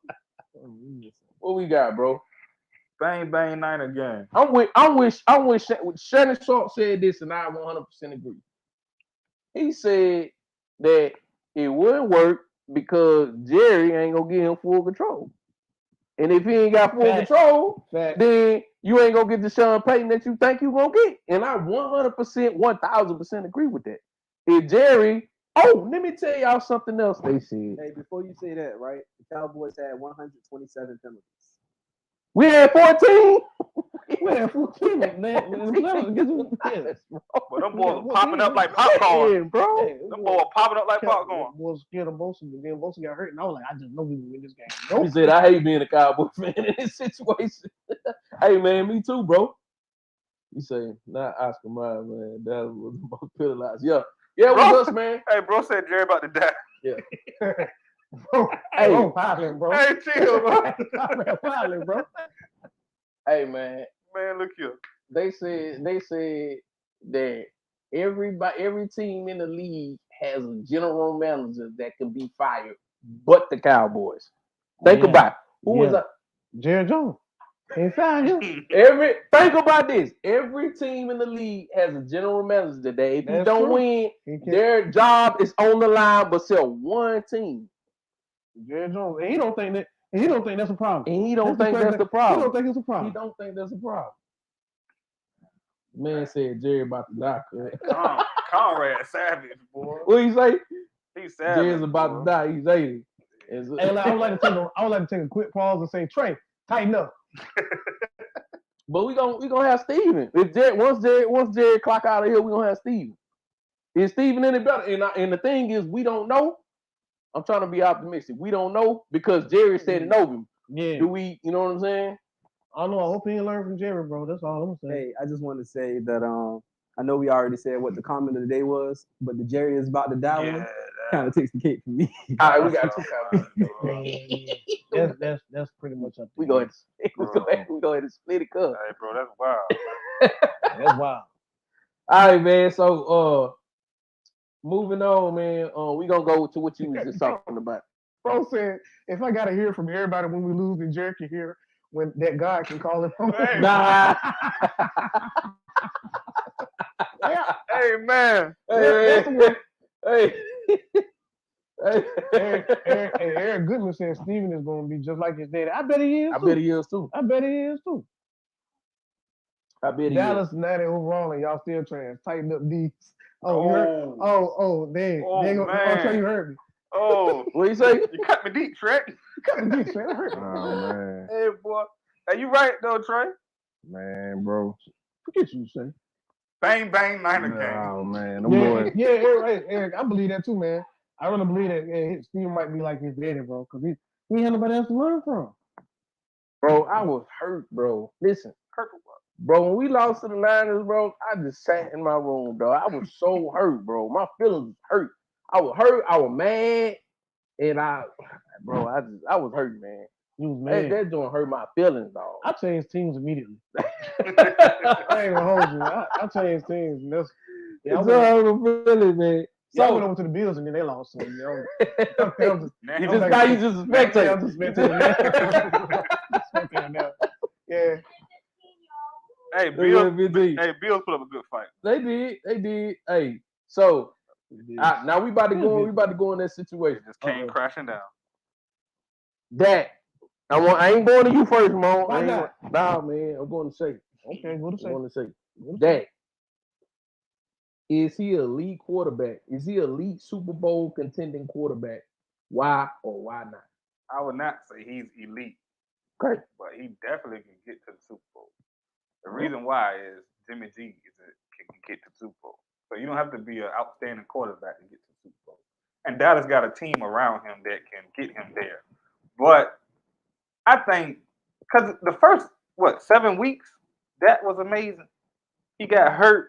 What we got, bro? Bang bang Niner game. I wish Shannon Sharp said this, and I 100% agree. He said that it wouldn't work because Jerry ain't gonna give him full control. And if he ain't got full control, then you ain't gonna get the Sean Payton that you think you gonna get. And I 100%, 1000% agree with that. If Jerry, let me tell y'all something else they said. Hey, before you say that, right? The Cowboys had 127 penalties. We had 14. We had 14, man. But them boys popping up like popcorn, bro. Them boys popping up like popcorn. Was scared of Bosa, but then Bosa got hurt, and I was like, I just know we can win this game. Nope. He said, I hate being a Cowboy fan in this situation. Hey, man, me too, bro. He said, not Oscar Mayer, man. That was the most penalized. Yeah, it was us, man. Hey, bro said Jerry about to die. Yeah. Bro, hey, violent, bro. Hey, chill, bro. Violent, bro. Hey, man. Man, look here. They said that every team in the league has a general manager that can be fired, but the Cowboys. Think about it. Who was that? Jerry Jones. Ain't fired him. Think about this. Every team in the league has a general manager that if you don't win, their job is on the line, but sell one team. Jerry Jones. And he don't think that's a problem. And he don't think that's the problem. He don't think it's a problem. He don't think that's a problem. Man said Jerry about to die. Conrad savage, boy. What he say? He's savage. Jerry's about to die. He's 80. And I would like to take a quick pause and say, Trey, tighten up. But we gonna have Steven. Once Jerry clock out of here, we gonna have Steven. Is Steven any better? And the thing is, we don't know. I'm trying to be optimistic. We don't know because Jerry said it over him. Yeah. Do we? You know what I'm saying? I don't know. I hope he learn from Jerry, bro. That's all I'm saying. Hey, I just want to say that I know we already said what the comment of the day was, but the Jerry is about to die one kind of takes the cake for me. All right, we got two comments. That's pretty much up. We go ahead and split it up. Hey, bro, that's wild. That's wild. All right, man. So moving on, man. We gonna go to what you was just talking about. Bro said, if I gotta hear from everybody when we lose, then Jerry can hear when that God can call it home. Hey, nah. Yeah. Hey, man. Hey. Eric Goodman said Steven is going to be just like his daddy. I bet he is. I bet he is too. I bet he is too. I bet he Dallas is. 90 overall, and y'all still trying to tighten up these. Oh, I'll tell you heard me. Oh, what you say? You cut me deep, Trey. You cut me deep, Trey. That hurt me. Oh, man. Hey, boy. Hey, you right, though, Trey? Man, bro. Forget you, say. Bang, bang, Niner game. Oh, man. Them boys. Yeah, Eric, I believe that too, man. I really believe that Steve might be like his daddy, bro, because he had nobody else to learn from. Bro, I was hurt, bro. Listen, bro, when we lost to the Niners, bro, I just sat in my room, bro. I was so hurt, bro. My feelings hurt. I was hurt. I was mad. And I was hurt, man. You was mad. That joint hurt my feelings, dog. I changed teams immediately. I ain't gonna hold you. I changed teams. And that's, I hurt my feelings, man. So I went over to the Bills and then they lost. So, you know, you just a spectator. I'm just spectator. Yeah. Hey, Bills put up a good fight. They did. Hey, so now we about to go in that situation. Just came crashing down. That I ain't going to you first, Mo. Why not? Nah, man. I'm going to say. Okay, what to say? I'm going to say that. Is he an elite quarterback? Is he an elite Super Bowl contending quarterback? Why or why not? I would not say he's elite. Okay. But he definitely can get to the Super Bowl. The reason why is Jimmy G can get to the Super Bowl. So you don't have to be an outstanding quarterback to get to the Super Bowl. And Dallas got a team around him that can get him there. But I think because the first 7 weeks, that was amazing. He got hurt.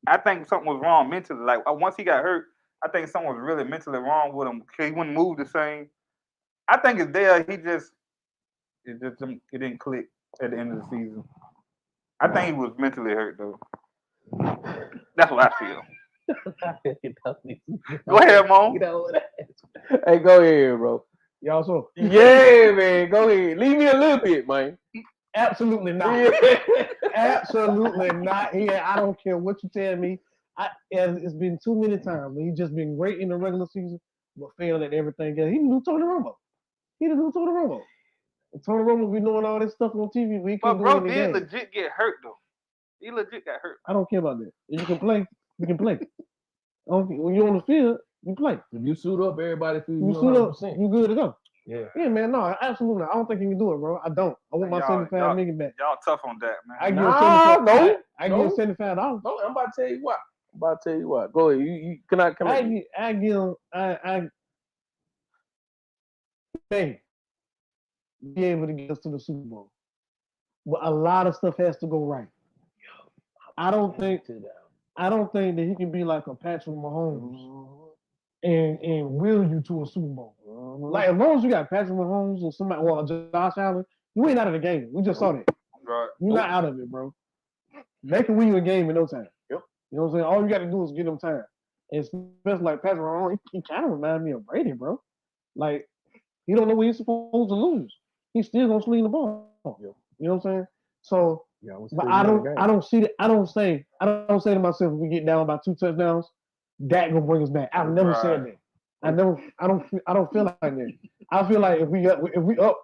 I think something was wrong mentally. Like once he got hurt, I think something was really mentally wrong with him. He wouldn't move the same. I think it's there. It didn't click at the end of the season. I think he was mentally hurt though. That's what I feel. Go ahead, Mo. Hey, go ahead, bro. Y'all so? Yeah, man. Go ahead. Leave me a little bit, man. Absolutely not. Yeah. Absolutely not. I don't care what you tell me. It's been too many times. He's just been great in the regular season, but failed at everything else. He the new Tony Romo. And Tony Romo be doing all this stuff on TV. But bro did legit get hurt though. He legit got hurt. I don't care about that. If you can play, you can play. When you're on the field, you play. If you suit up, everybody feels you suit up, you good to go. Yeah. Yeah, man. No, absolutely. I don't think he can do it, bro. I don't. I want my $75 million back. Y'all tough on that, man. I give him $75. No, I'm about to tell you what. Go ahead. You can I come in? I give him. Be able to get us to the Super Bowl, but a lot of stuff has to go right. I don't think that he can be like a Patrick Mahomes and will you to a Super Bowl. Like as long as you got Patrick Mahomes or somebody, Josh Allen, you ain't out of the game. We just saw that. Right. You're not out of it, bro. They can win you a game in no time. Yep. You know what I'm saying? All you got to do is get them time. And especially like Patrick Mahomes, he kind of reminds me of Brady, bro. Like he don't know when he's supposed to lose. He's still gonna sling the ball. Yep. You know what I'm saying? So, but I don't see that. I don't say to myself, if we get down by 2 touchdowns, that gonna bring us back. I've never said that. I don't feel like that. I feel like if we up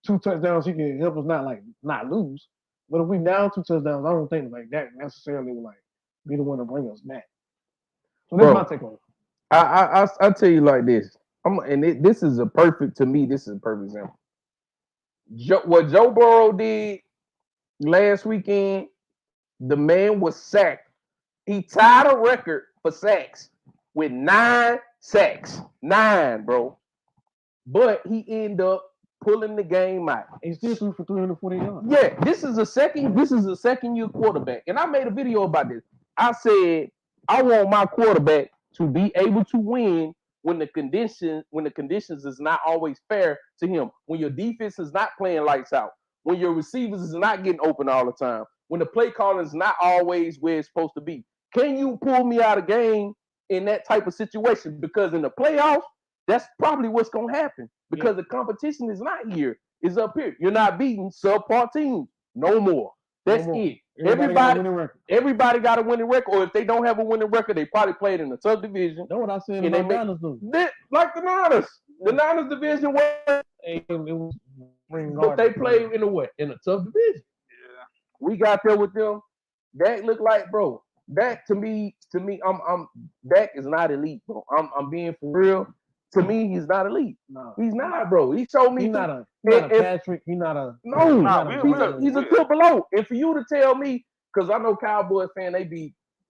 2 touchdowns, he can help us not lose. But if we down 2 touchdowns, I don't think like that necessarily will be the one to bring us back. So that's my take on it. I tell you like this. This is a perfect example. What Joe Burrow did last weekend, the man was sacked. He tied a record for sacks with 9 sacks. 9, bro. But he ended up pulling the game out. He still threw for 340 yards. Yeah, this is a second year quarterback. And I made a video about this. I said, I want my quarterback to be able to win when the conditions is not always fair to him, when your defense is not playing lights out, when your receivers is not getting open all the time, when the play calling is not always where it's supposed to be. Can you pull me out of game in that type of situation? Because in the playoffs, that's probably what's going to happen because the competition is not here. It's up here. You're not beating subpar teams no more. That's it. Everybody got a winning record, or if they don't have a winning record, they probably played in a tough division. That's what I said about the Niners do. Like the Niners. The Niners division but they played in a tough division. Yeah. We got there with them. Dak looked like, bro. Dak to me, Dak is not elite, bro. I'm being for real. To me, he's not elite. No. He's not, bro. He showed me he's not a Patrick. He's not a he's a tier below. And for you to tell me, because I know Cowboys fan,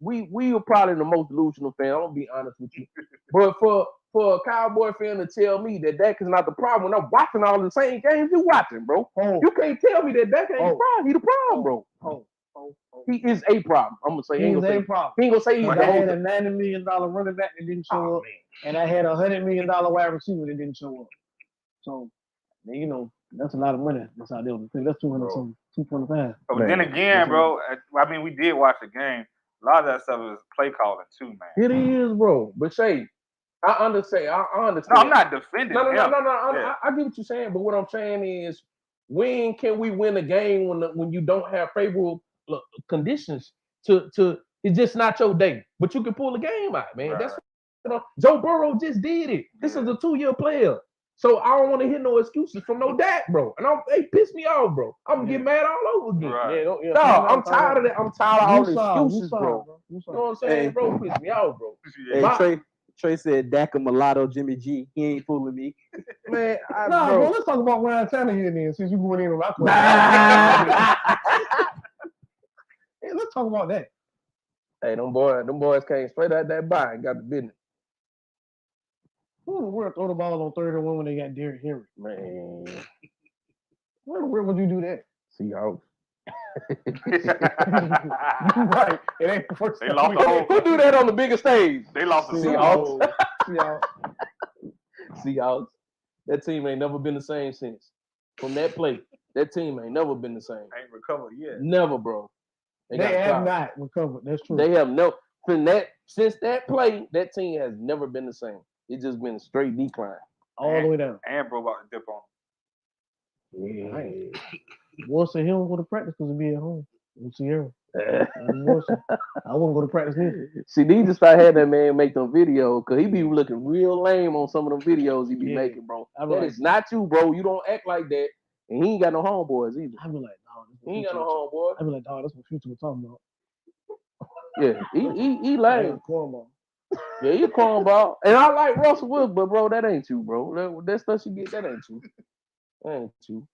we are probably the most delusional fan. I'm gonna be honest with you. But for a Cowboy fan to tell me that Dak is not the problem when I'm watching all the same games you watching, bro. You can't tell me that Dak ain't the problem. He the problem, bro. He is a problem. I'm gonna say He's a problem. He ain't gonna say he's I the had whole a $90 million running back that didn't show up, man. and I had a $100 million wide receiver that didn't show up. So, you know, that's a lot of money. That's out there. That's 200 something, 225. But then again, bro, I mean, we did watch the game. A lot of that stuff is play calling too, man. It is, bro. But Shay, I understand. No, I'm not defending him. No. I get what you're saying, but what I'm saying is, when can we win a game when you don't have favorable conditions to it's just not your day, but you can pull the game out, man. Right. That's Joe Burrow just did it. This is a 2-year player, so I don't want to hear no excuses from no Dak, bro. And they piss me off, bro. I'm gonna get mad all over again. Right. No, I'm tired of that. I'm tired of all the excuses, bro. You know what I'm saying, Hey. bro? Piss me off, bro. Hey, Trey said Dak a mulatto, Jimmy G. He ain't fooling me. Man, bro, let's talk about Ryan Tannehill then, since you going in on my question. Hey, let's talk about that. Hey, them boys came straight out that bye and got the business. Who in the world throw the ball on 3rd and 1 when they got Derrick Henry? Man, Where in the world would you do that? Seahawks. Right. It ain't the first They time. lost the whole. Who do that on the biggest stage? They lost the Seahawks. Seahawks. Seahawks. That team ain't never been the same since. From that play, that team ain't never been the same. Ain't recovered yet. Never, bro. They have not recovered. That's true. They have no. Since that play, that team has never been the same. It's just been a straight decline. All the way down. And bro about to dip on. Yeah. Wilson, he don't go to practice because he be at home. With Sierra. Wilson. I wouldn't go to practice neither. See, they just started having that man make them videos because he be looking real lame on some of them videos he be making, bro. That is not you, bro. You don't act like that. And he ain't got no homeboys either. I be like, dog. He ain't got no homeboys. I be like, dog, that's what Future was talking about. Yeah, he lame. Cornball. Yeah, he a cornball. And I like Russell Wilson, but bro, that ain't you, bro. That stuff you get, that ain't you. That ain't you.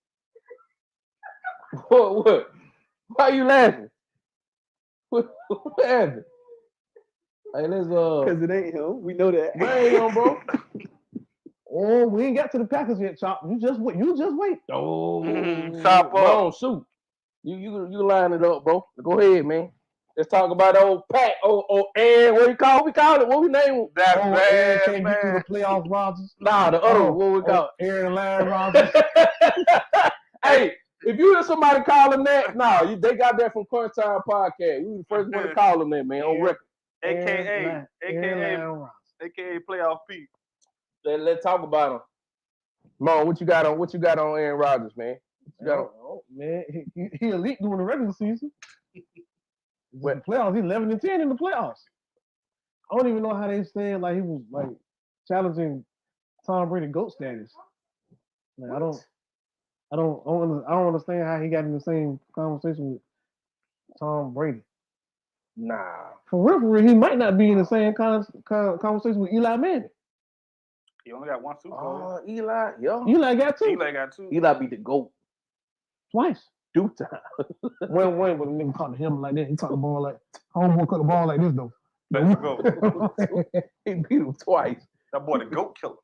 What? Why you laughing? What happened? Hey, let's Because it ain't him. We know that. Ain't him, bro. Oh, we ain't got to the Packers yet, Chop. You just wait. Oh, Chop up. Bro, shoot. You line it up, bro. Go ahead, man. Let's talk about old Pat. And what we call it? What we name him? That Aaron bad, can't get through man. the playoff, Rodgers. Nah, the other one. What we call it? Aaron and Larry Rodgers. Hey, if you hear somebody call him that, they got that from Crunch Time Podcast. We the first one to call him that, man, on record. AKA playoff P. Let's talk about him. Mo, what you got on Aaron Rodgers, man? Man, he elite during the regular season. The playoffs, he's 11-10 in the playoffs. I don't even know how they saying like he was like challenging Tom Brady GOAT status. Like, I don't understand how he got in the same conversation with Tom Brady. Nah. For real, he might not be in the same conversation with Eli Manning. He only got one Super Bowl. Eli, yo. Eli got two. Eli beat the GOAT. Twice. 2 times. When but the nigga caught him like that, he caught the ball like homeboy caught the ball like this though. Let's go. He beat him twice. That boy the GOAT killer.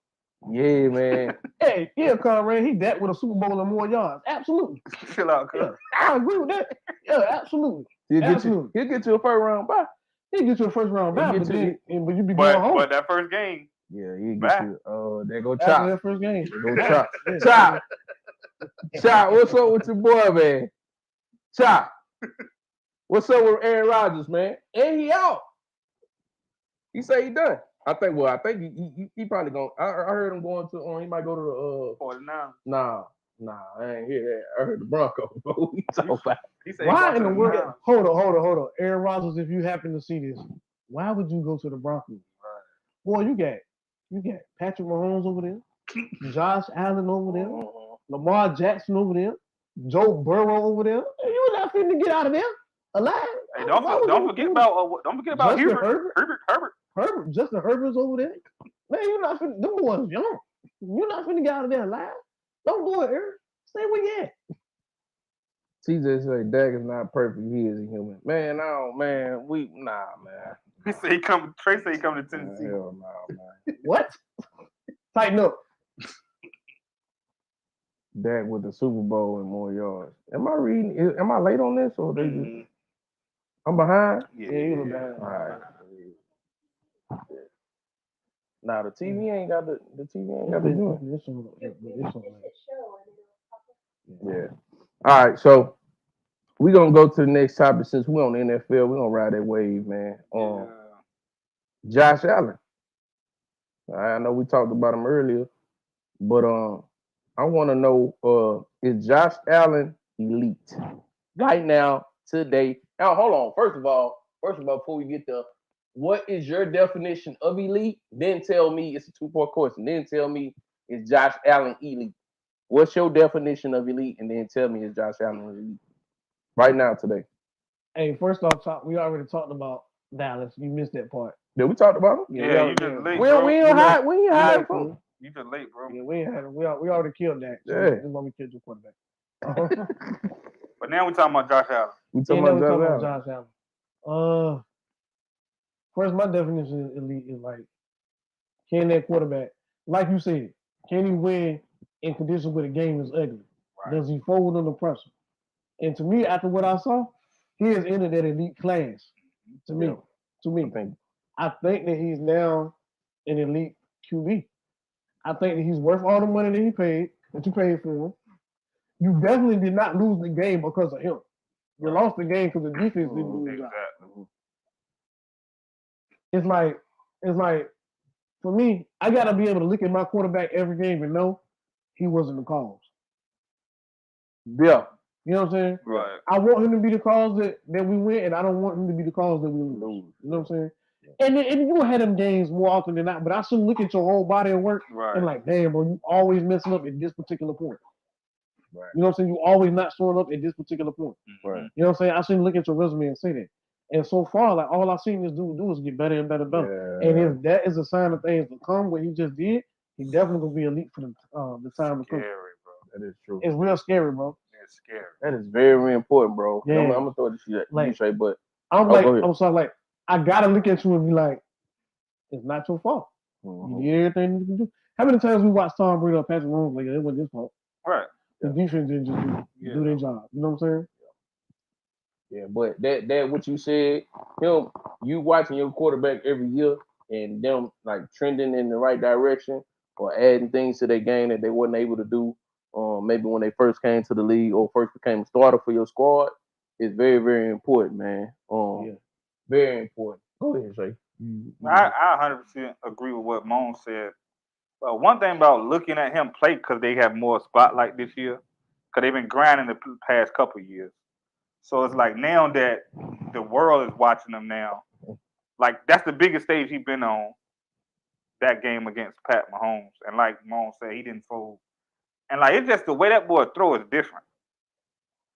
Yeah, man. Hey, yeah, Conrad, he that with a Super Bowl and more yards. Absolutely. Chill out, cuz. Yeah, I agree with that. Yeah, absolutely. He'll get you a first round bye. He'll get you a first round bye, but you be but, going home. But that first game. Yeah, he'll get back. you. There go After Chop. that first game. There go Chop. Chop. Chop, what's up with your boy, man? Chop. What's up with Aaron Rodgers, man? And he out. He say he done. I think he probably going. I heard him going to. He might go to the 49. Nah, I ain't hear that. I heard the Broncos. He talking about. He said Why in the world? Hold on. Aaron Rodgers, if you happen to see this, why would you go to the Broncos? Boy, you got Patrick Mahomes over there, Josh Allen over there, Lamar Jackson over there, Joe Burrow over there. You're not finna get out of there alive. Hey, don't forget about Herbert. Justin Herbert's over there. Man, you're not finna. Them boys young. You're not finna get out of there alive. Don't do it, Aaron. Stay where you at. TJ say Dak is not perfect. He is a human. Man, no, man. Man. Trey say he come to Tennessee. Hell no, man. What? Tighten up. Dak with the Super Bowl and more yards. Am I late on this or they just? I'm behind. Yeah, you look behind. All right. Now the TV ain't got the TV ain't got the joint. Yeah. All right, so we're gonna go to the next topic since we're on the NFL. We're gonna ride that wave, man. Josh Allen. I know we talked about him earlier, but I want to know is Josh Allen elite right now today? Now hold on. First of all, before we get there, what is your definition of elite? Then tell me it's a 2-part question. Then tell me is Josh Allen elite? What's your definition of elite? And then tell me is Josh Allen elite right now today? Hey, first off, we already talked about Dallas. You missed that part. Did we talk about him? Yeah, you just late, We bro. ain't hide. We ain't hide from. You just late, bro. Yeah, we ain't had it. We already killed that. So Yeah. this is why we killed your quarterback. But now we talking about Josh Allen. We talking about Josh Allen. First, my definition of elite is like, can that quarterback, like you said, can he win in conditions where the game is ugly? Right. Does he fold under pressure? And to me, after what I saw, he has entered that elite class. To me, I think that he's now an elite QB. I think that he's worth all the money that you paid for him. You definitely did not lose the game because of him. You lost the game because the defense didn't do his job. It's like, for me, I gotta be able to look at my quarterback every game and know he wasn't the cause. Yeah. You know what I'm saying? Right. I want him to be the cause that we win, and I don't want him to be the cause that we lose. You know what I'm saying? And you will have them games more often than not, but I should look at your whole body of work and like, damn, bro, you always messing up at this particular point. Right. You know what I'm saying? You always not showing up at this particular point. Right. You know what I'm saying? I shouldn't look at your resume and say that. And so far, like all I've seen this dude do is get better and better and better. Yeah. And if that is a sign of things to come, what he just did, he definitely gonna be elite for the time to come. Scary, bro. That is true. It's real scary, bro. It's scary. That is very, very important, bro. Yeah. I'm gonna throw it to you, like, straight, but I'm sorry, like I gotta look at you and be like, it's not your fault. Mm-hmm. You did everything you can do. How many times we watched Tom Brady or Patrick Mahomes like it wasn't his fault? Right. The defense didn't just do their job. You know what I'm saying? Yeah, but that what you said, you watching your quarterback every year and them like trending in the right direction or adding things to their game that they wasn't able to do, maybe when they first came to the league or first became a starter for your squad, is very, very important, man. Very important. Go ahead, Shay. I 100% agree with what Moan said. But one thing about looking at him play, because they have more spotlight this year, because they've been grinding the past couple years. So it's like now that the world is watching him now, like that's the biggest stage he's been on, that game against Pat Mahomes. And like Moan said, he didn't fold. And like it's just the way that boy throw is different.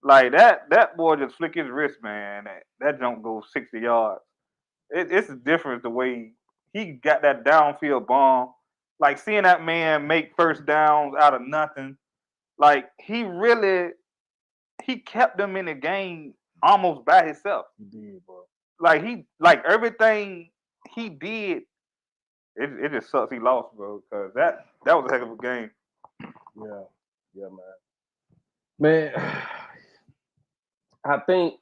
Like that boy just flick his wrist, man. That jump goes 60 yards. It's different the way he got that downfield bomb. Like seeing that man make first downs out of nothing. Like he kept them in the game almost by himself. He did, bro. Like everything he did, it just sucks he lost, bro. Because that was a heck of a game. Yeah, man. I think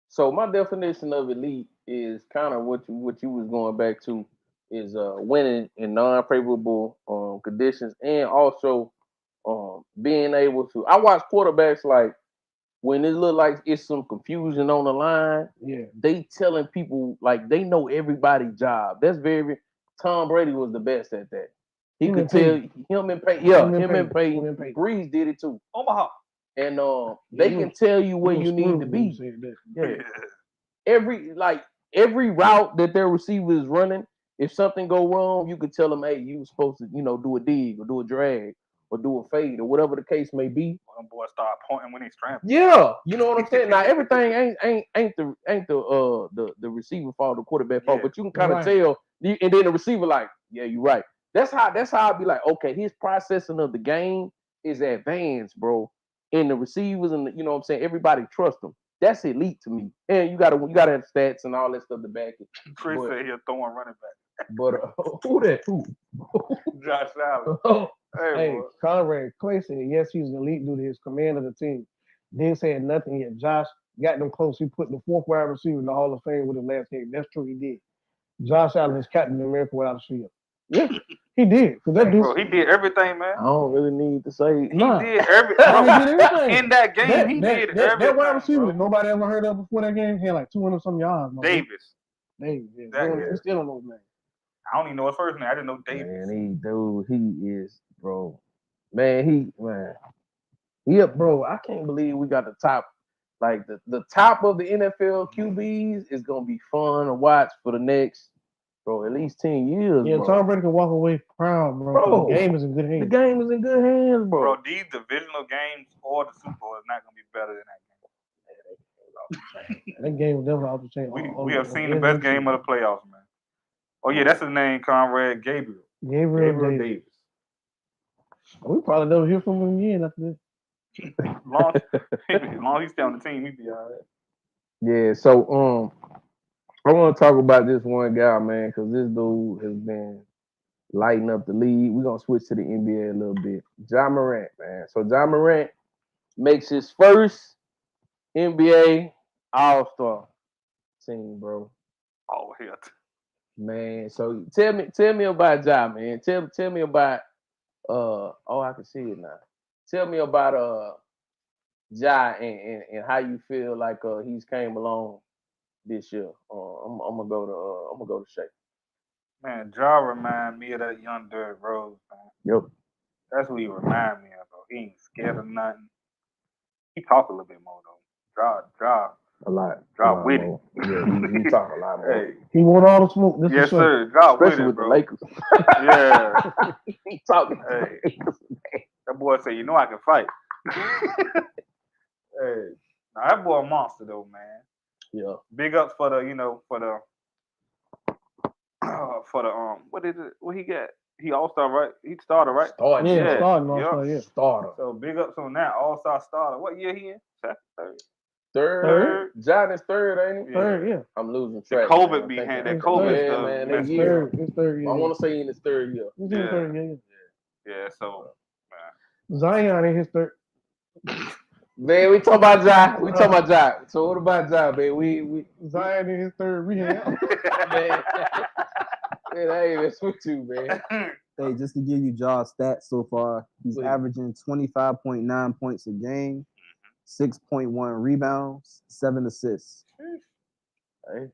so. My definition of elite is kind of what you was going back to is winning in non-favorable conditions and also being able to. I watch quarterbacks like when it look like it's some confusion on the line. Yeah, they telling people like they know everybody's job. That's very. Tom Brady was the best at that. He could tell him and Peyton. Yeah, him and Peyton. Breeze did it too. Omaha. And they can tell you where you need to be. Yeah. Every route that their receiver is running, if something go wrong, you could tell them, hey, you were supposed to, do a dig or do a drag or do a fade or whatever the case may be. Them boys start pointing when they scramble. Yeah, you know what I'm saying. Now everything ain't the receiver fault, the quarterback fault, but you can kind of tell. And then the receiver like, yeah, you're right. That's how I'd be like, okay, his processing of the game is advanced, bro. And the receivers and you know what I'm saying, everybody trusts them. That's elite to me. And you gotta have stats and all that stuff to back it. Chris said he'll throw one running back. But who that? Who? Josh Allen. Hey, Conrad Clay said yes, he's elite due to his command of the team. Didn't say nothing yet. Josh got them close. He put the 4th wide receiver in the Hall of Fame with his last game. That's true, he did. Josh Allen is Captain America without a shield. Yeah, he did. Cause that dude, Bro, he did everything, man. I don't really need to say. He did everything. In that game, he did everything. That wide receiver that nobody ever heard of before that game had like 200 some yards. Davis. Yeah. We still don't know his name. I don't even know his first name. I didn't know Davis. Man, he is, bro. Man, yeah, bro. I can't believe we got the top. Like the top of the NFL QBs is gonna be fun to watch for the next, bro, at least 10 years. Yeah, bro. Tom Brady can walk away proud, bro. The game is in good hands. The game is in good hands, bro. Bro, these divisional games or the Super Bowl is not gonna be better than that game. That game was definitely off the chain. We have seen the best game of the playoffs, man. Oh yeah, that's his name, Conrad Gabriel. Gabriel Davis. We probably never hear from him again after this. As long as he stay on the team, he'd be all right. Yeah, so I want to talk about this one guy, man, because this dude has been lighting up the league. We're gonna switch to the NBA a little bit. Ja Morant, man. So Ja Morant makes his first NBA All-Star team, bro. Oh hell. Man, so tell me about Ja, man. Tell me about I can see it now. Tell me about Ja and how you feel like he's came along this year. I'm gonna go to Shay. Man, Ja remind me of that young Derrick Rose, man. Yep. That's who he remind me of, bro. He ain't scared of nothing. He talk a little bit more though. Ja. A lot. Ja with it. Yeah, he talk a lot more. Hey. He want all the smoke. This Yes, sir. Ja with Especially it, with bro. the Lakers. Yeah. He talking. Hey. That boy say, you know I can fight. Hey. Now that boy a monster though, man. Yeah. Big ups for the, what is it? What he got? He all-star, right? He started, right? Started. Yeah, starting all-star, yeah. Starter. So big ups on that. All-star starter. What year he in? Second, Third. John is third, ain't he? Third, yeah. I'm losing track. COVID be hand. That COVID stuff. Man, It's third. It's third year. I want to say in his third year. He's in his third year. Yeah, so Zion in his third. Man, we talking about Ja. So what about Ja, man? We Zion in his third rehab. Man, I ain't mess with you, man. Hey, just to give you Ja's stats so far, he's averaging 25.9 points a game, 6.1 rebounds, 7 assists. Hey.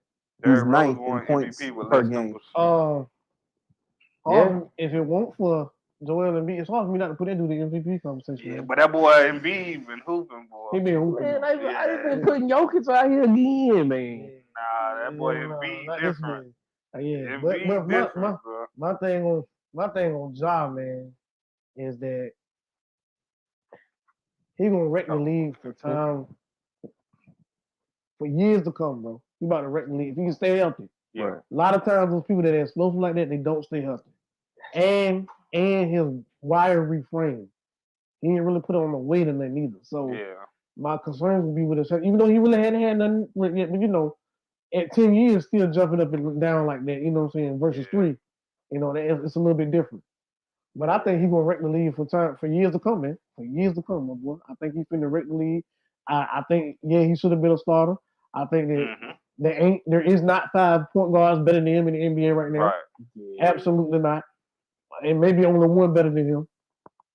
He's ninth in points per game. If it weren't for Joel Embiid, it's hard for me not to put into the MVP conversation. Yeah, but that boy Embiid been hooping, boy. He been hooping. Man, I been putting Jokic out here again, man. Nah, that boy Embiid different. Yeah, Embiid different, bro. My thing on Ja, man, is that he gonna wreck the league for time for years to come, bro. He about to wreck the league if he can stay healthy. Yeah. A lot of times those people that are explosive like that, they don't stay healthy. And his wiry frame. He didn't really put on the weight in that neither. So my concerns would be with his, even though he really hadn't had nothing yet, but at 10 years still jumping up and down like that, you know what I'm saying, versus 3. It's a little bit different. But I think he's gonna wreck the league for years to come, man. For years to come, my boy. I think he's finna wreck the league. I think, he should have been a starter. I think that there is not 5 point guards better than him in the NBA right now. Right. Yeah. Absolutely not. And maybe only one better than him.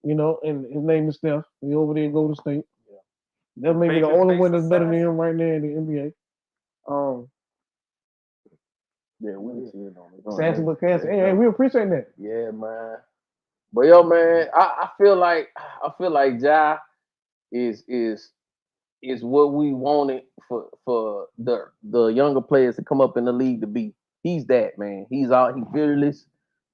And his name is Steph. He's over there in Golden State. Yeah. That may be the only one that's better than him right now in the NBA. Yeah, we see it on it. Sassy but Cassie. Hey, we appreciate that. Yeah, man. But yo, man, I feel like Ja is what we wanted for the younger players to come up in the league to be. He's that, man. He's fearless.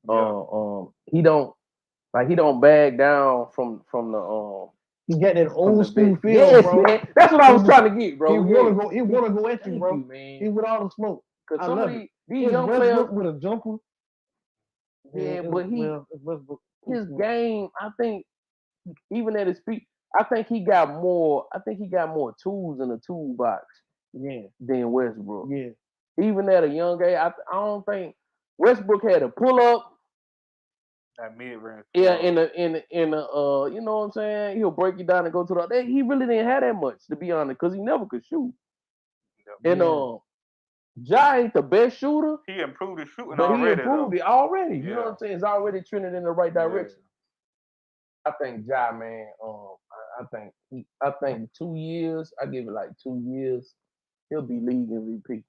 Yeah. He don't bag down from the He got that old school feel, bro. Man. That's what I was trying to get, bro. He wanna go at you, bro. Man. He with all the smoke. Cause some of these young players with a jumper. Yeah, but his game, I think, even at his peak, I think he got more tools in the toolbox. Yeah. Than Westbrook. Yeah. Even at a young age, I don't think Westbrook had a pull up. That mid range. Yeah, in the you know what I'm saying? He'll break you down and go to the. He really didn't have that much, to be honest, because he never could shoot. And Ja ain't the best shooter. He improved his shooting but already. He improved it already. You know what I'm saying? It's already trending in the right direction. Yeah. I think Ja, man. I think 2 years. I give it like 2 years. He'll be league MVP.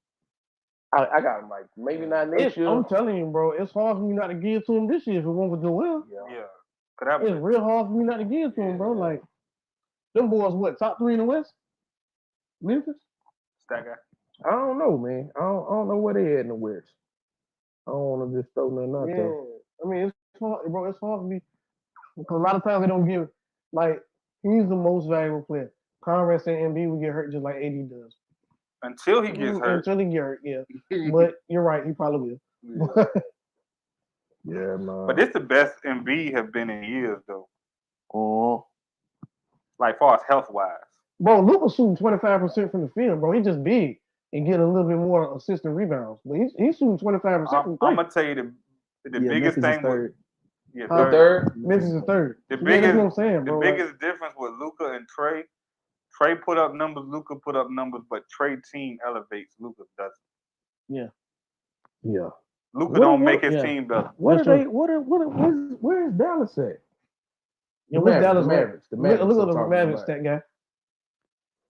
I got him like maybe not next year. I'm telling you, bro, it's hard for me not to give to him this year if it won't for Joel. Yeah. It's real hard for me not to give to him, bro. Like, them boys, what, top 3 in the West? Memphis? That guy. I don't know, man. I don't know where they at in the West. I don't want to just throw nothing out there. I mean, it's hard, bro. It's hard for me because a lot of times they don't give. Like, he's the most valuable player. Conrad said MB will get hurt just like AD does. Until he gets hurt. Until he gets hurt, yeah. But you're right, he probably will. Yeah, man. But this the best MB have been in years, though. Oh. Like, far as health-wise. Bro, Luka shooting 25% from the field, bro. He just big and get a little bit more assist and rebounds. But he's shooting 25% from three. I'm going to tell you the biggest thing with... Yeah, third. Memphis is third. The biggest, that's what I'm saying, bro. The biggest difference with Luka and Trey put up numbers, Luka put up numbers, but Trey team elevates, Luka doesn't. Yeah. Luka don't make his team better. Where's Dallas at? Yeah, where's Dallas Mavericks? The Mavericks. Look at the Mavericks, that guy.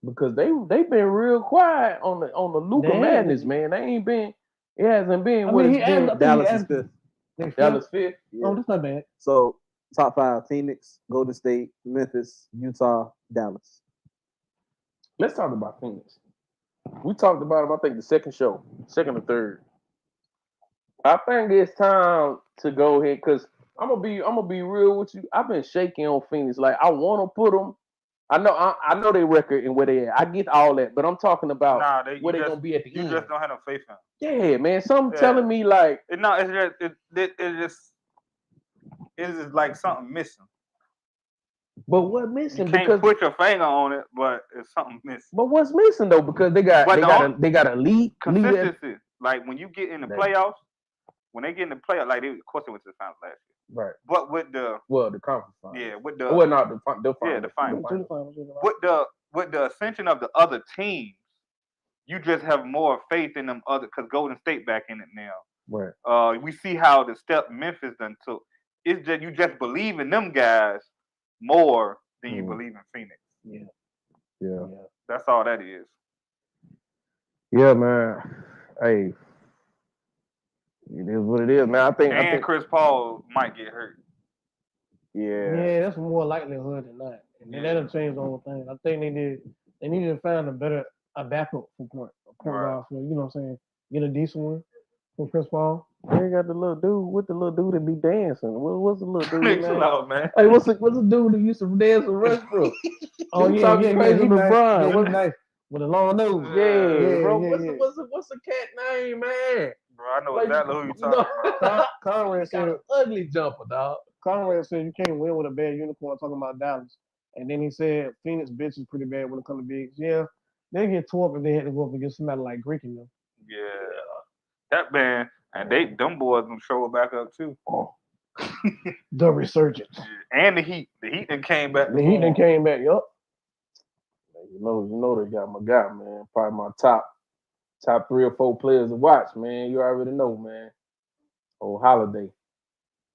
Because they've been real quiet on the Luka madness, man. It hasn't been what it's been. Dallas is fifth. Dallas fifth. Yeah. Oh, that's not bad. So top 5: Phoenix, Golden State, Memphis, Utah, Dallas. Let's talk about Phoenix. We talked about them, I think, the second or third. I think it's time to go ahead because I'm gonna be real with you. I've been shaking on Phoenix. Like, I want to put them. I know their record and where they at. I get all that, but I'm talking about where they gonna be at the end. You just don't have no faith in them. Yeah, man. Something telling me like it's just like something missing. But what missing? You can't put your finger on it, but it's something missing. But what's missing though? Because they got a lead consistency. Like when you get in the playoffs, when they get in the playoffs, like of course they went to the finals last year. Right. But with the conference finals. Yeah, with the not the finals. Yeah, the finals. With the ascension of the other teams, you just have more faith in them other because Golden State back in it now. Right. We see how the step Memphis done took. It's just you just believe in them guys more than you believe in Phoenix. Yeah. That's all that is. Yeah, man. Hey, it is what it is, man. I think Chris Paul might get hurt. Yeah, that's more likelihood than not. And then that'll change the whole thing. I think they needed to find a backup for point guard. You know what I'm saying? Get a decent one for Chris Paul. They got the little dude. What the little dude that be dancing? What's the little dude? Man? Hey, what's the dude that used to dance in Westbrook? Crazy LeBron. What's nice with a long nose? Yeah, bro. What's the cat name, man? Bro, I know exactly who you talking about. Conrad said ugly jumper, dog. Conrad said you can't win with a bad uniform. Talking about Dallas, and then he said Phoenix bench is pretty bad when it comes to bigs. Yeah, they get tore up if they had to go up against somebody like Greek and them. Yeah, that man and them boys gonna show back up too. The resurgence and the Heat then came back. The Heat then came back. Yup. You know they got my guy, man. Probably my top 3 or 4 players to watch, man. You already know, man. Old Holiday.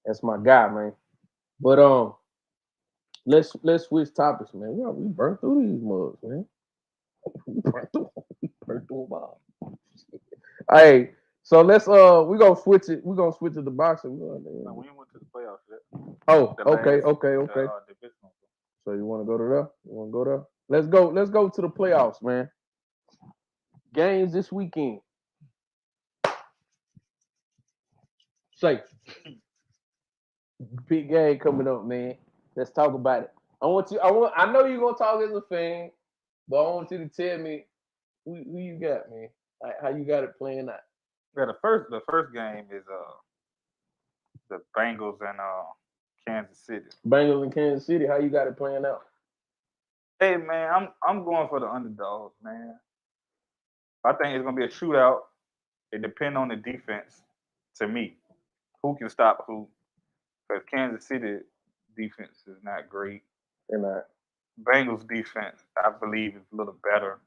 That's my guy, man. But let's switch topics, man. We burnt through these mugs, man. We burnt through them all. Hey, so let's we're gonna switch it. We're gonna switch to the boxing. No, we went to the playoffs yet. Oh, okay. So you want to go to there? You want to go there? Let's go to the playoffs, man. Games this weekend. Safe. Big game coming up, man. Let's talk about it. I know you're gonna talk as a fan, but I want you to tell me who you got, man. How you got it playing out. Yeah, the first game is the Bengals and Kansas City. Bengals and Kansas City. How you got it playing out? Hey man, I'm going for the underdogs, man. I think it's gonna be a shootout. It depends on the defense. To me, who can stop who? Because Kansas City defense is not great. They're not. Bengals defense, I believe, is a little better.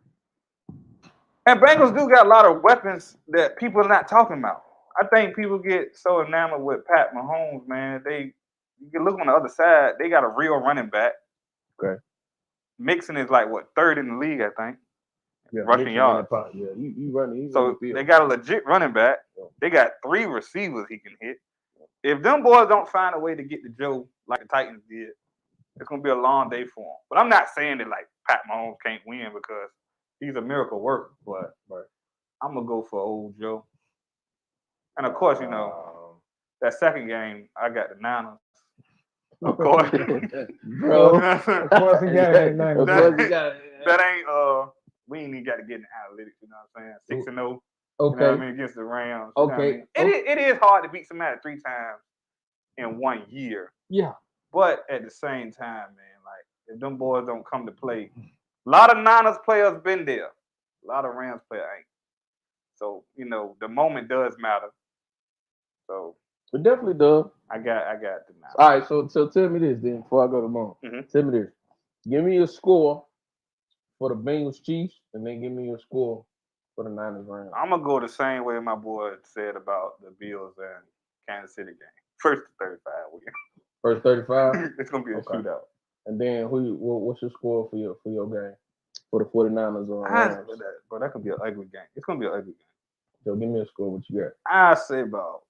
And Bengals do got a lot of weapons that people are not talking about. I think people get so enamored with Pat Mahomes, man. You can look on the other side. They got a real running back. Okay. Mixon is like third in the league, I think. Yeah, rushing yards. Yeah, you running. So they got a legit running back. They got 3 receivers he can hit. If them boys don't find a way to get to Joe like the Titans did, it's gonna be a long day for him. But I'm not saying that like Pat Mahomes can't win because he's a miracle worker. But I'm gonna go for old Joe. And of course, you know, that second game I got the Niners. Of course, bro. Of course, he got it. That ain't we ain't even got to get in analytics. You know what I'm saying? 6-0. Okay. You know what I mean? Against the Rams. Okay. I mean? It is hard to beat somebody 3 times in 1 year. Yeah. But at the same time, man, like if them boys don't come to play, a lot of Niners players been there. A lot of Rams players ain't. So, you know, the moment does matter. So it definitely does. I got the Niners. All right, so tell me this then before I go to Mom. Tell me this. Give me a score for the Bengals Chiefs, and then give me a score for the Niners Rams. I'm gonna go the same way my boy said about the Bills and Kansas City game. First to 35 win. First 35? It's gonna be a shootout. And then what's your score for your game? For the 49ers or Rams? But that could be an ugly game. It's gonna be an ugly game. So give me a score. What you got? I say about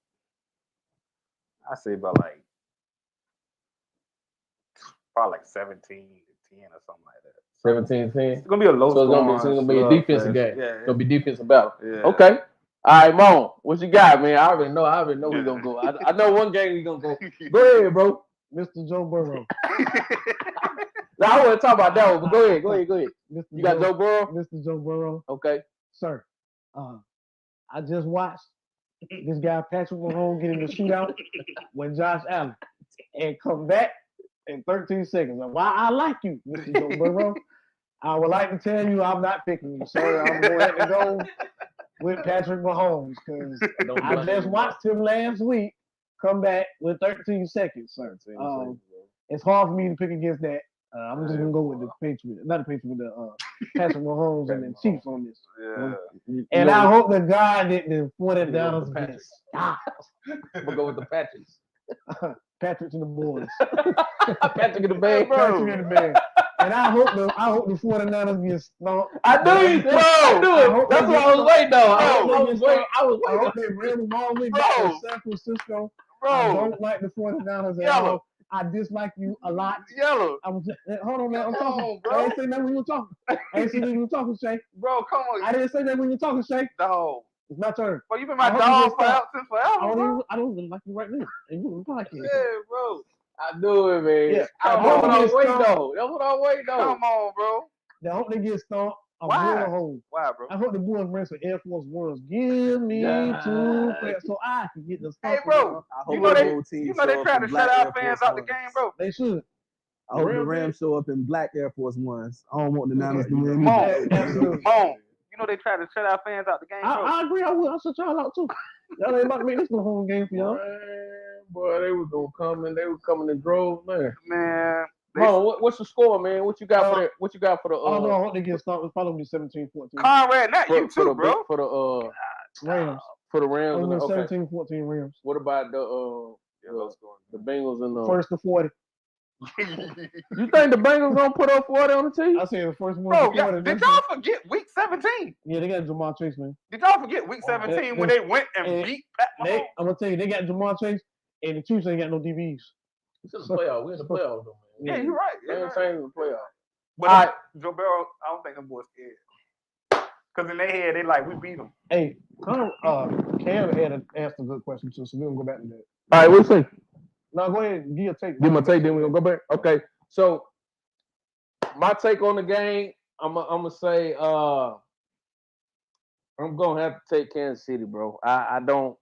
like probably like 17-10 or something like that. 17-10? It's gonna be a low score. It's gonna be a defensive game. Yeah. It's gonna be defensive battle. Yeah. Okay. All right, Mom. What you got, man? I already know we're gonna go. I know one game we're gonna go. Go ahead, bro. Mr. Joe Burrow. Now, I want to talk about that one, but go ahead. You got Joe Burrow? Mr. Joe Burrow. Okay. Sir, I just watched this guy Patrick Mahomes get in the shootout with Josh Allen and come back in 13 seconds. Why I like you, Mr. Joe Burrow. I would like to tell you I'm not picking you, sir. I'm going to have to go with Patrick Mahomes because I just watched him last week come back with 13 seconds, sir. It's hard for me to pick against that. I'm just gonna go with the Patriots, not the Patriots, the Patrick Mahomes and the Chiefs on this. Yeah. And I hope the guy that the 49ers get stopped. We'll go with the Patriots. Patrick and the boys. Patrick in the band, bro. Patrick in the band. And I hope the 49ers get stomped. I do it. That's what I was waiting on. I was waiting. I hope they ran them all the way back to San Francisco. Bro. I don't like the 49ers at all. I dislike you a lot. Yellow. Hold on, man. I'm talking. Bro. I didn't say that when you were talking. I didn't say that when you were talking, Shay. Bro, come on. I didn't say that when you were talking, Shay. Dog. It's my turn. Bro, you been my dog since forever. I don't even like you right now. And you like it. Yeah, bro. I knew it, man. Yeah. That's what I was waiting on. Come on, bro. I hope they get stomped. Why, bro? I hope the boys bring some Air Force Ones. Give me 2 pairs so I can get the stuff. Hey, bro. You know they trying to shut our fans out the game, bro. They should. I hope the Rams show up in black Air Force Ones. I don't want the Niners to win. Absolutely. You know they try to shut our fans out the game, bro. I agree. I will. I'll shut y'all out too. Y'all ain't about to make this no home game for y'all. Man, boy, they was gonna come and they were coming in droves, man. Man. What's the score, man? What you got for the? What you got for the? Oh no, I hope they get started. It's probably 17-14. Conrad, not you too, bro. For the Rams. For the Rams. Okay. 17-14 Rams. What about the Bengals and the first to 40? You think the Bengals gonna put up 40 on the team? I say the first one. Bro, did y'all forget week 17? Yeah, they got Jamar Chase, man. Did y'all forget week 17 when they went and beat Pat Mahomes? I'm gonna tell you, they got Jamar Chase, and the Chiefs ain't got no DBs. It's just a playoff. We're in the playoffs, though, man. Yeah, you're right. They ain't saying the playoff. But Joe Burrow, I don't think them boys scared. Because in their head, they like, we beat them. Hey, Cam asked a good question too, so we're gonna go back to that. All right, what you say? No, go ahead, give your take. Give my take, then we're gonna go back. Okay, so my take on the game, I'm gonna say I'm gonna have to take Kansas City, bro. I don't,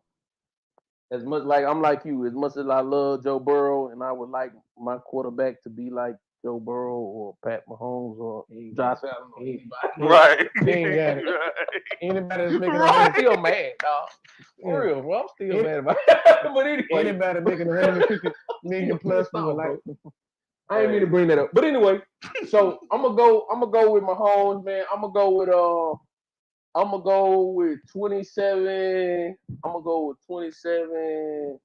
as much like I'm like you, as much as I love Joe Burrow and I would like my quarterback to be like Joe Burrow or Pat Mahomes or Josh Allen or anybody. Right. They ain't got it. Anybody that's making I'm still mad, dog. For real, bro. I'm still mad about it. But anyway. Anybody making $150 million plus for like. I ain't mean to bring that up. But anyway, so I'm gonna go with Mahomes, man. I'm gonna go with I'm gonna go with 27. I'm gonna go with 27.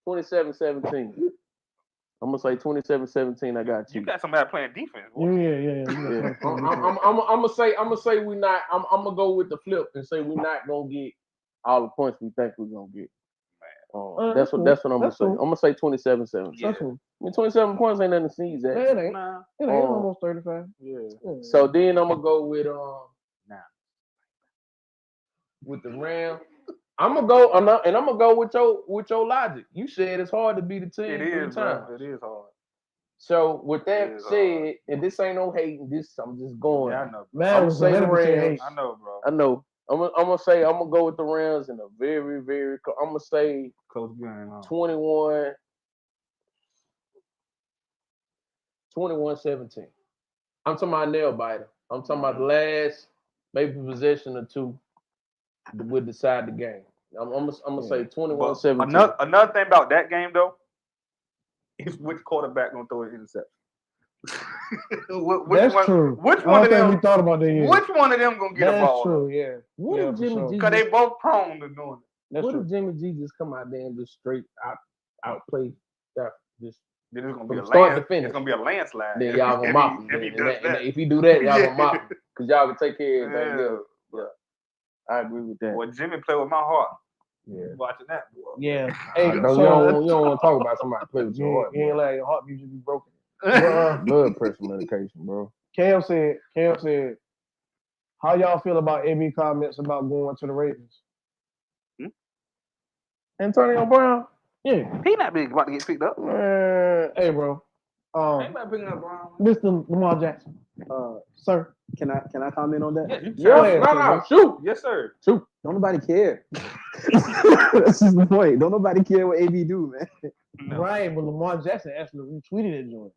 27-17. I'm gonna say 27-17. I got you. You got somebody playing defense. Boy. Yeah. I'm gonna say we not. I'm gonna go with the flip and say we're not gonna get all the points we think we're gonna get. That's what I'm gonna say. I'm gonna say 27-17. Yeah. Cool. I mean, 27 points ain't nothing to sneeze at. It ain't. Nah. It ain't almost 35. Yeah. So then I'm gonna go with with the Rams. I'm gonna go and I'm gonna go with your logic. You said it's hard to beat the team It three is, times. bro. It is hard. So with that It is said, and this ain't no hating, this I'm just going. Yeah, I know. Man, I'm was gonna say the 100% Rams. hate. I know, bro. I know. I'm gonna say I'm gonna go with the Rams in a very, very. I'm gonna say Close game. 21-17. I'm talking about nail biter. I'm talking about the last maybe possession or two would decide the game. I'm gonna say 21-17. Another thing about that game though is which quarterback gonna throw an interception. That's true. Which one of them? We thought about that. Which one of them gonna get the ball? That's true. Yeah. What if Jimmy G? Because they both prone to doing it. What if Jimmy G just come out there and just straight outplay that? Just then it's gonna be it's gonna be a landslide. Then y'all gonna mop him. If he do that, y'all gonna mop him because y'all can take care of everything else. Yeah, I agree with that. Well, Jimmy play with my heart. Yeah, watching that. Boy. Yeah. Hey, you don't want to talk about somebody play with your heart. You ain't like your heart usually be broken. Blood pressure medication, bro. Cam said, how y'all feel about AB comments about going to the Ravens? Antonio Brown? Yeah. He not big about to get picked up. Hey, bro. Ain't about picking up Brown. Mr. Lamar Jackson. Sir. Can I comment on that? No, shoot. Yes, sir. Shoot. Don't nobody care. That's just the point. Don't nobody care what AB do, man. No. Right, but Lamar Jackson actually retweeted it, joint.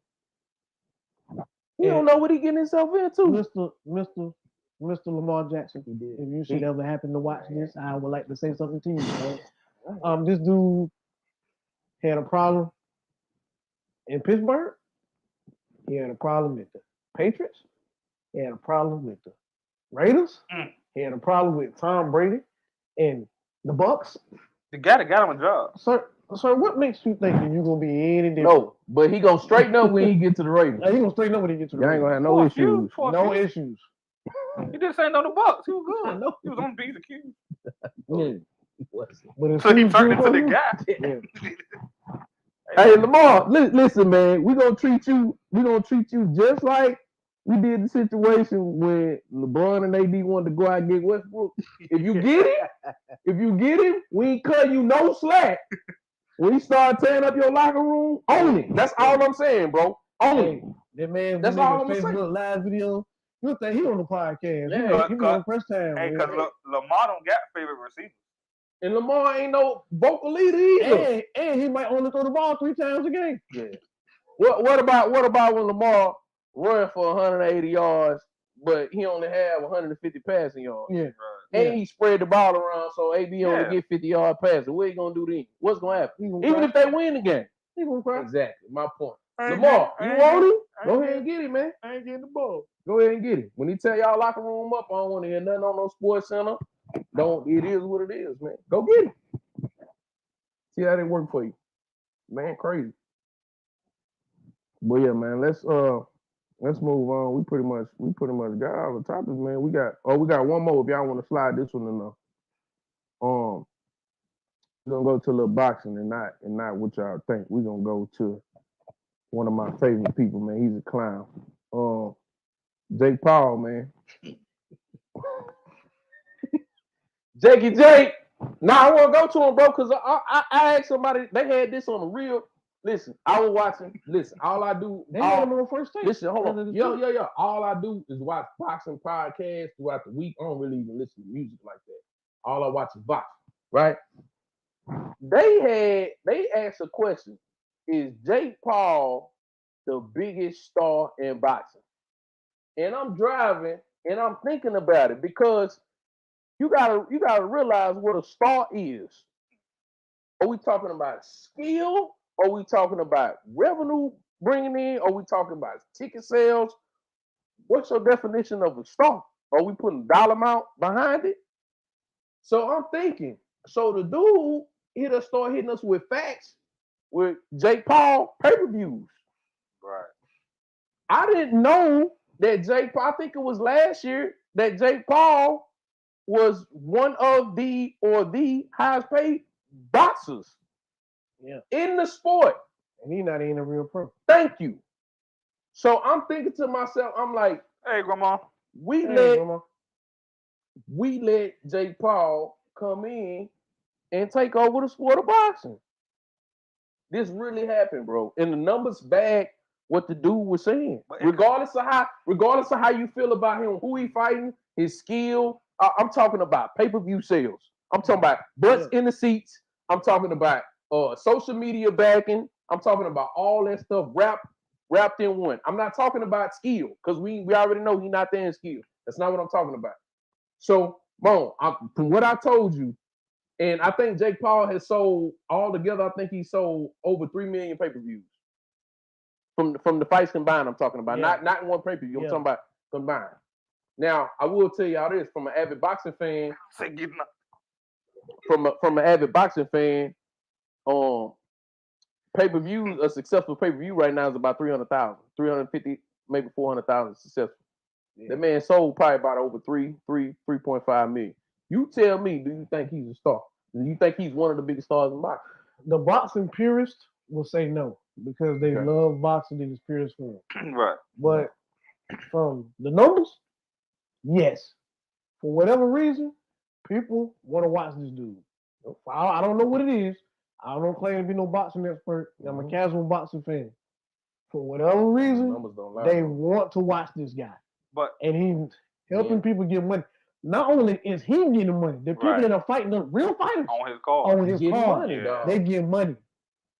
You don't know what he getting himself into. Mr. Lamar Jackson, if you should ever happen to watch this, I would like to say something to you. Right? This dude had a problem in Pittsburgh. He had a problem with the Patriots. He had a problem with the Raiders. He had a problem with Tom Brady and the Bucks. The guy that got him a job. Sir, what makes you think that you're gonna be any different? No, but he gonna straighten up when he get to the Ravens. He gonna straighten up when he get to the Ravens. You ain't gonna have no issues. No issues. He just ain't on the Bucks. He was good. He was on BQ. But so he turned into the guy. Hey Lamar, listen, man. We gonna treat you just like we did the situation when LeBron and AD wanted to go out and get Westbrook. If you get him, we ain't cut you no slack. When he start tearing up your locker room, own it. That's all I'm saying, bro. Own it. That man, that's all I'm saying. Live video. You think he on the podcast? Yeah, he on first time. Hey, because Lamar don't got favorite receivers. And Lamar ain't no vocal leader either. And he might only throw the ball 3 times a game. Yeah. What about when Lamar run for 180 yards, but he only have 150 passing yards? Yeah. And he spread the ball around, so AB only get 50-yard passes. What he gonna do then? What's gonna happen? Even if they win the game, he gonna cry. Exactly. My point. Lamar, you want him? Go ahead and get him, man. I ain't getting the ball. Go ahead and get him. When he tell y'all locker room up, I don't want to hear nothing on no Sports Center. It is what it is, man. Go get him. See how they work for you. Man, crazy. But yeah, man, let's move on. We pretty much got all the topics, man. We got one more if y'all want to slide this one in there. We're gonna go to a little boxing and not what y'all think. We're gonna go to one of my favorite people, man. He's a clown. Jake Paul, man. Jake. Nah, I want to go to him, bro, because I asked somebody, they had this on the real. Listen, I was watching. Listen, all I do. They had him on first take. Listen, hold on. Yo. All I do is watch boxing podcasts throughout the week. I don't really even listen to music like that. All I watch is boxing, right? They asked a question: is Jake Paul the biggest star in boxing? And I'm driving and I'm thinking about it because you gotta realize what a star is. Are we talking about skill? Are we talking about revenue bringing in? Are we talking about ticket sales? What's your definition of a star? Are we putting dollar amount behind it? So I'm thinking. So the dude, he'll start hitting us with facts with Jake Paul pay-per-views. Right. I didn't know that Jake Paul, I think it was last year, that Jake Paul was one of the highest paid boxers in the sport. And he's not even a real pro. Thank you. So I'm thinking to myself, I'm like, hey, Grandma. We let Jake Paul come in and take over the sport of boxing. This really happened, bro. And the numbers back what the dude was saying. Regardless of how you feel about him, who he fighting, his skill. I'm talking about pay-per-view sales. I'm talking about butts in the seats. I'm talking about social media backing. I'm talking about all that stuff wrapped in one. I'm not talking about skill because we already know he's not there in skill. That's not what I'm talking about. So, from what I told you, and I think Jake Paul has sold altogether, I think he sold over 3 million pay-per-views. From the fights combined, I'm talking about. Not in one pay-per-view. I'm talking about combined. Now, I will tell y'all this from an avid boxing fan. From an avid boxing fan, pay-per-view, a successful pay-per-view right now is about 300,000, 350, maybe 400,000 successful. Yeah. That man sold probably about over 3.5 million. You tell me, do you think he's a star? Do you think he's one of the biggest stars in boxing? The boxing purists will say no because they love boxing in its purest form. Right. But from the numbers, yes. For whatever reason, people want to watch this dude. I don't know what it is. I don't claim to be no boxing expert. I'm a casual boxing fan. For whatever reason, they want to watch this guy. And he's helping people get money. Not only is he getting money, the people that are fighting, the real fighters, on his card, they get money.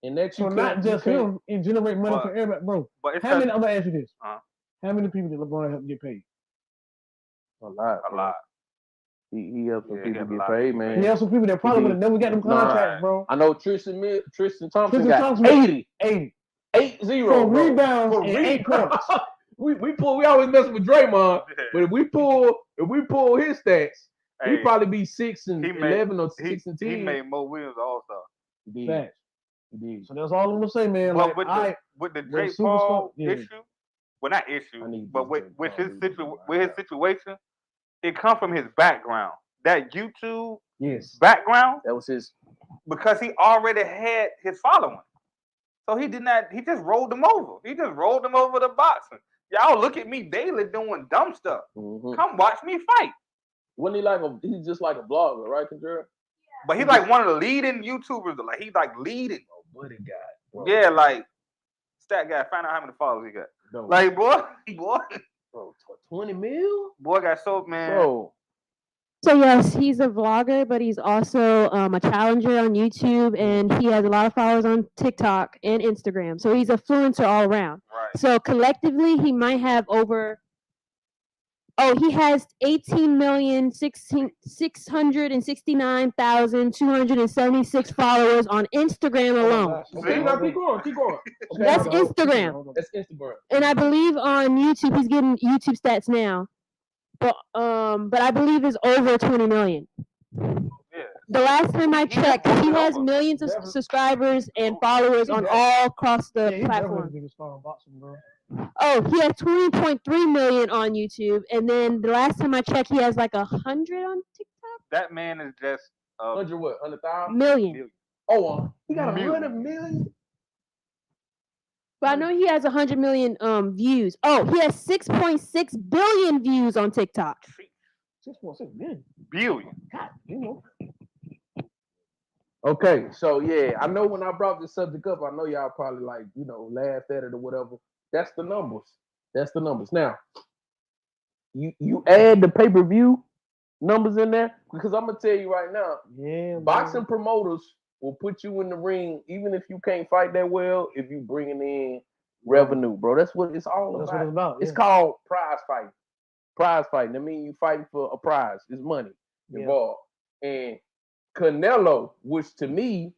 And that's so not just him, it generate money for everybody, bro. I'm gonna ask you this: how many people did LeBron help get paid? A lot. He helped some people get paid, man. He helped some people that probably would have never got them contracts, bro. I know Tristan Thompson got 80. 8-0 for rebounds and 8 points. We always mess with Draymond, but if we pull his stats, he'd probably be 6-11 or 6-10. He made Mo Williams All-Star. He did. So that's all I'm gonna say, man. But with the Jake Paul issue, well, not issue, but with his situation, it comes from his background. That YouTube background, that was his, because he already had his following. So he just rolled them over. He just rolled them over to boxing. Y'all look at me daily doing dumb stuff. Come watch me fight. Wasn't he he's just like a blogger, right, Kendra? But he's like one of the leading YouTubers. Like he's like leading. What he got? Bro. Yeah, like stat guy. Find out how many followers he got. No. Like boy. Bro, 20 mil? Boy got soap, man. Bro. So yes, he's a vlogger, but he's also a challenger on YouTube, and he has a lot of followers on TikTok and Instagram. So he's an influencer all around. Right. So collectively, he might have over. Oh, he has 18,669,276 followers on Instagram alone. Keep going. Okay, That's Instagram. That's Instagram. And I believe on YouTube, he's getting YouTube stats now. But I believe it's over 20 million. Yeah. The last time I checked, he has millions of subscribers and followers on all across the platform. Oh, he has 20.3 million on YouTube, and then the last time I checked, he has like 100 on TikTok. That man is just 100 what? 100,000? Million. Oh, he got 100 million. But I know he has 100 million views. Oh, he has 6.6 billion views on TikTok. 6.6 billion. God, Okay, so yeah, I know when I brought this subject up, I know y'all probably laughed at it or whatever. That's the numbers. Now, you add the pay-per-view numbers in there, because I'm gonna tell you right now, boxing promoters will put you in the ring even if you can't fight that well, if you bringing in revenue, bro. That's what it's all about. That's what it's about. It's called prize fighting. Prize fighting. I mean, you fighting for a prize. There's money involved. And Canelo, which to me,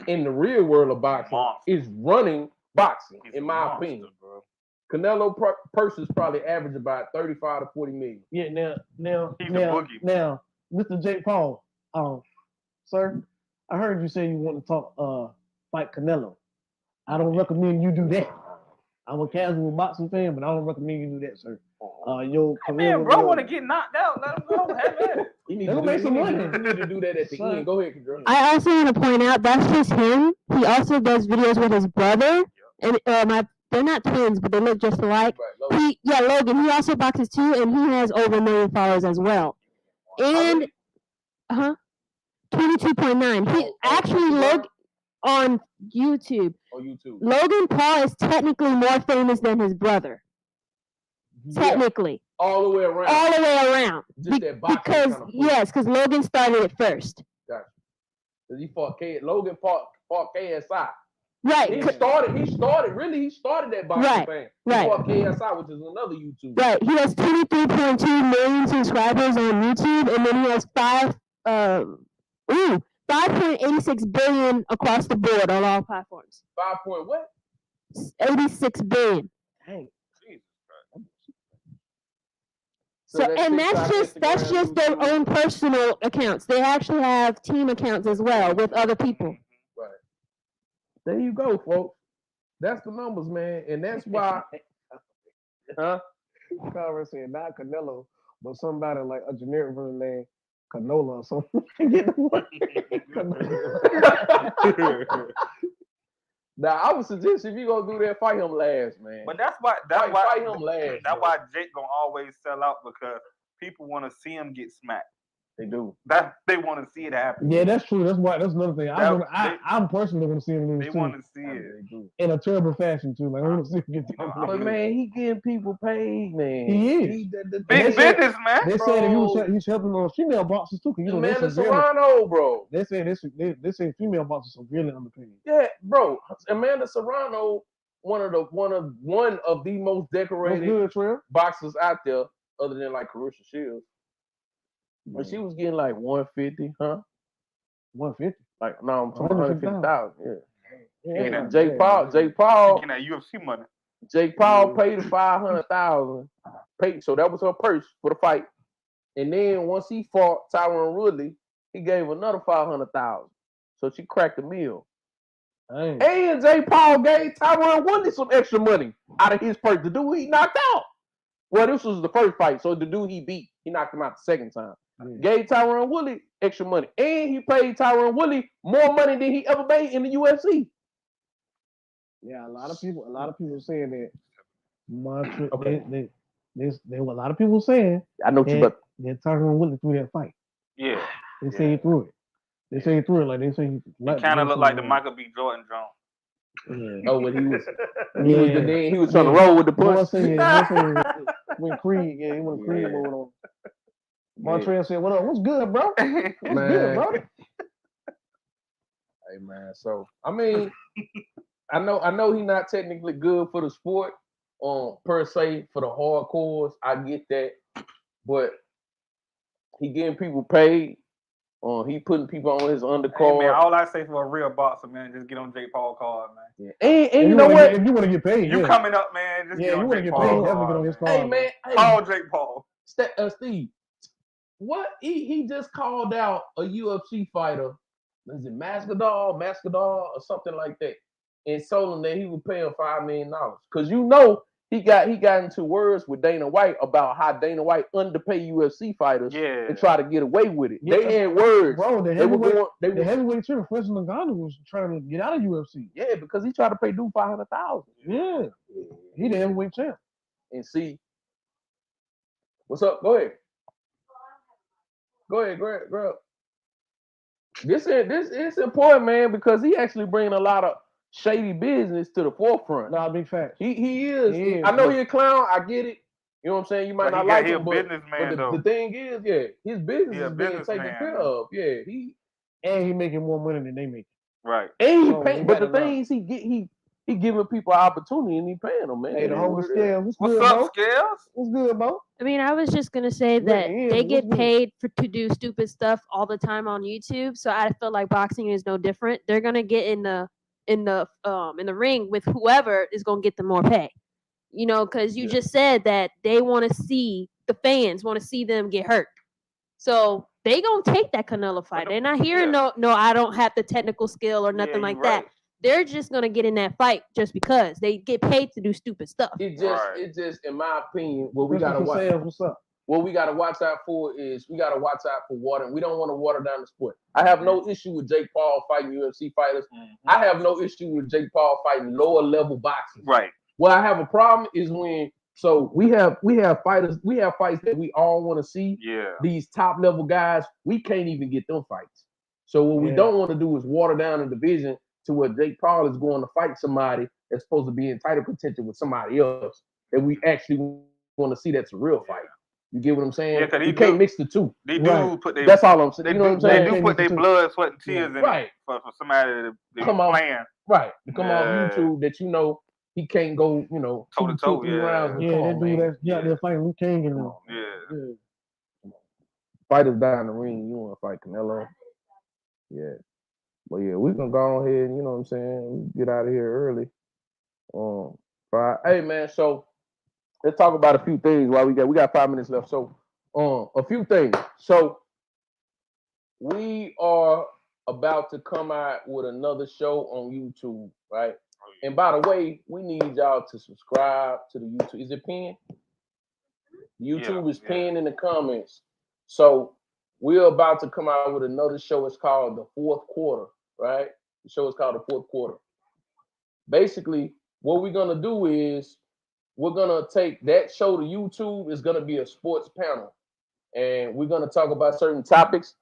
in the real world of boxing, is running boxing, in my opinion. Bro. Canelo purses probably average about 35 to 40 million. Yeah, now, He's a boogie. Now, Mr. Jake Paul, sir, I heard you say you want to fight Canelo. I don't recommend you do that. I'm a casual boxing fan, but I don't recommend you do that, sir. Your career. Man, bro, want to get knocked out. Let him go. Have at it. You need to make some money. You need to do that at the end. Go ahead, Kendra. I also want to point out that's just him. He also does videos with his brother, and they're not twins, but they look just alike. Right, Logan. He also boxes too, and he has over 1 million followers as well. And 22.9. He actually Logan on YouTube. Logan Paul is technically more famous than his brother. Technically. All the way around. All the way around. Just that boxing because Logan started it first. Gotcha. He fought Logan fought KSI. Right. He started that boxing fan. He fought KSI, which is another YouTuber. Right. He has 23.2 million subscribers on YouTube, and then he has 5.86 billion across the board on all platforms. 5 point what? 86 billion. Dang. So and that's just their own personal accounts. They actually have team accounts as well with other people. Right. There you go, folks. That's the numbers, man, and that's why. Conrad said not Canelo, but somebody like a generic version named Canola or something. Now, I would suggest if you're gonna do that, fight him last, man. But that's why fight him last. That's why Jake gonna always sell out, because people want to see him get smacked. They do. They want to see it happen. Yeah, that's true. That's another thing. I'm personally going to see him lose. They want to see it in a terrible fashion too. Like I want to see him get. But man, he getting people paid, man. He is big business, man. They said he's helping on female boxers too. You know, Amanda Serrano, bro. They say female boxers are really underpaid. Yeah, bro. Amanda Serrano, one of the most decorated boxers out there, other than like Carissa Shields. But she was getting like 150, huh? 150? Like no, I'm talking 150,000. Yeah. Jake Paul. Getting that UFC money. Jake Paul paid her 500,000. So that was her purse for the fight. And then once he fought Tyron Woodley, he gave another 500,000. So she cracked the meal. Dang. And Jake Paul gave Tyron Woodley some extra money out of his purse. The dude he knocked out. Well, this was the first fight, so the dude he beat, he knocked him out the second time. Yeah. Gave Tyron Woodley extra money, and he paid Tyron Woodley more money than he ever made in the UFC. Yeah, a lot of people saying that. There were a lot of people saying. I know that Tyron Woodley threw that fight. Yeah, they say he threw it. They say he threw it like they say he kind of looked like the Michael B. Jordan Jones. Yeah. Oh, when he was trying to roll with the punch. When Creed, he went Creed mode on. Montreal said, "What up? What's good, bro? What's good, bro?" Hey man, so I mean, I know he's not technically good for the sport, per se for the hardcores. I get that, but he getting people paid. He putting people on his undercard. Hey man, all I say for a real boxer, man, just get on Jake Paul card, man. Yeah. And you know what? If you want to get paid, you coming up, man. Just get on Jake Paul. Definitely get on his card. Hey man, call Jake Paul. Steve, what he just called out a UFC fighter? Is it Masvidal or something like that? And told him that he would pay him $5 million because you know he got into words with Dana White about how Dana White underpay UFC fighters and try to get away with it. Yeah. They had words. Bro, the heavyweight champion, Francis Ngannou, was trying to get out of UFC. Yeah, because he tried to pay dude $500,000. Yeah, he the heavyweight champ. And see, what's up? Go ahead. Go ahead. This is important, man, because he actually bringing a lot of shady business to the forefront. Nah, big fact. He is. I know he's a clown. I get it. You know what I'm saying? You might not like him, but the thing is, his business is being taken care of. Yeah, he making more money than they make. Right. And he paying, but the thing is, he giving people an opportunity and he paying them, man. Hey, the whole Scales. What's up, Scales? What's good, bro? I mean, I was just gonna say that they get paid to do stupid stuff all the time on YouTube. So I feel like boxing is no different. They're gonna get in the ring with whoever is gonna get them more pay. You know, because you just said that they want to see the fans want to see them get hurt. So they gonna take that Canelo fight. They're not hearing no, I don't have the technical skill or nothing like that. They're just gonna get in that fight just because they get paid to do stupid stuff. It just, in my opinion, what we gotta watch. What's up? What we gotta watch out for is we gotta watch out for water. We don't want to water down the sport. I have no issue with Jake Paul fighting UFC fighters. I have no issue with Jake Paul fighting lower level boxers. Right. What I have a problem is when we have fighters, we have fights that we all want to see. Yeah. These top level guys, we can't even get them fights. So what we don't want to do is water down the division to where Jake Paul is going to fight somebody that's supposed to be in title contention with somebody else that we actually want to see that's a real fight. You get what I'm saying? Yeah, you can't mix the two. They do put their, that's all I'm saying. You know what I'm saying? They do put their blood, sweat, and tears in right. for somebody to come on playing. Right. To come off YouTube that you know he can't go, you know, toe to toe. 2-3 rounds. Yeah, that dude that's out there fighting Luke King and them. Yeah. Fighters die in the ring. You want to fight Canelo? Yeah. But yeah, we can go ahead and, you know what I'm saying, get out of here early. Hey man, so let's talk about a few things while we got 5 minutes left. So a few things. So we are about to come out with another show on YouTube, right? And by the way, we need y'all to subscribe to the YouTube. Is it pinned? YouTube is pinned in the comments. So we're about to come out with another show. It's called The Fourth Quarter, right? The show is called The Fourth Quarter. Basically, what we're going to do is we're going to take that show to YouTube. It's going to be a sports panel. And we're going to talk about certain topics.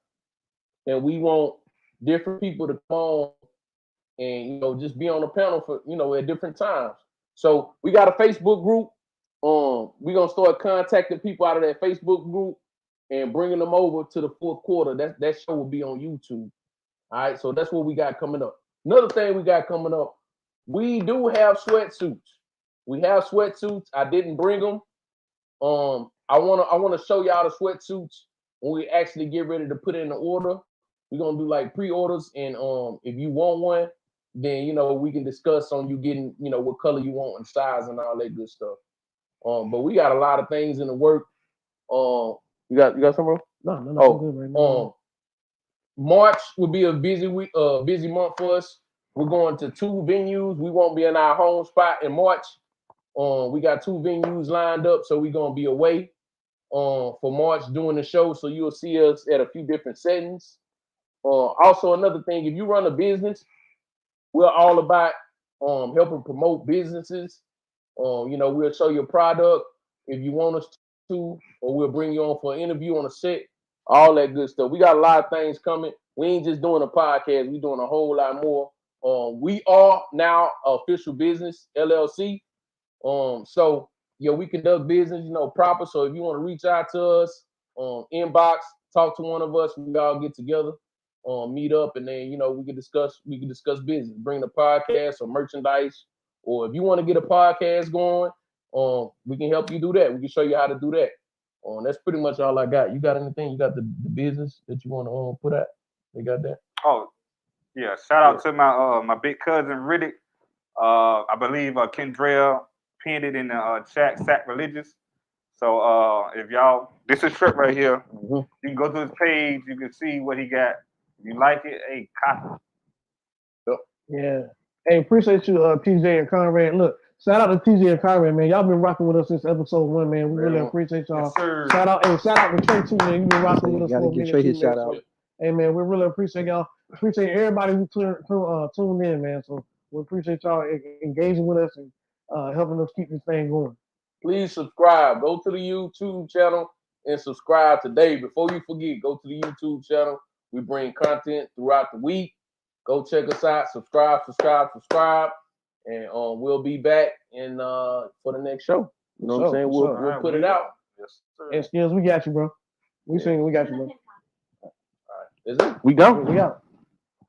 And we want different people to come on and, you know, just be on the panel for, you know, at different times. So we got a Facebook group. We're going to start contacting people out of that Facebook group and bringing them over to The Fourth Quarter. That show will be on YouTube. All right, so that's what we got coming up. Another thing we got coming up, we do have sweatsuits. We have sweatsuits. I didn't bring them. I wanna show y'all the sweatsuits when we actually get ready to put in the order. We're gonna do like pre-orders, and if you want one, then you know we can discuss on you getting, you know, what color you want and size and all that good stuff. But we got a lot of things in the work. You got some more? No. Good right now. March will be a busy week, busy month for us. We're going to 2 venues. We won't be in our home spot in March. We got 2 venues lined up, so we're gonna be away for March doing the show. So you'll see us at a few different settings. Also, another thing, if you run a business, we're all about helping promote businesses. You know, we'll show you a product if you want us to, or we'll bring you on for an interview on a set. All that good stuff. We got a lot of things coming. We ain't just doing a podcast. We're doing a whole lot more. We are now official business LLC. So yeah, we conduct business, you know, proper. So if you want to reach out to us, inbox, talk to one of us, we all get together, meet up, and then, you know, we can discuss business, bring the podcast or merchandise, or if you want to get a podcast going, we can help you do that. We can show you how to do that. That's pretty much all I got. You got anything? You got the business that you want to put out? They got that? Oh, yeah. Shout out to my big cousin Riddick. I believe Kendra pinned it in the chat, Sacrilegious. So if y'all, this is Trip right here. You can go to his page. You can see what he got. If you like it, hey, copy. Yeah. Hey, appreciate you, TJ and Conrad. Look, shout out to TJ and Conrad, man. Y'all been rocking with us since episode 1, man. We really appreciate y'all. Yes, shout out to Trey too, man. You've been rocking with us for a minute. Trey his shout out. Hey, man, we really appreciate y'all. Appreciate everybody who tuned in, man. So we appreciate y'all engaging with us and helping us keep this thing going. Please subscribe. Go to the YouTube channel and subscribe today. Before you forget, go to the YouTube channel. We bring content throughout the week. Go check us out. Subscribe. And we'll be back for the next show. You know what I'm saying? We'll put it out. Yes, sir. And Skills, we got you, bro. We got you, bro. All right. Is it? We go. We out.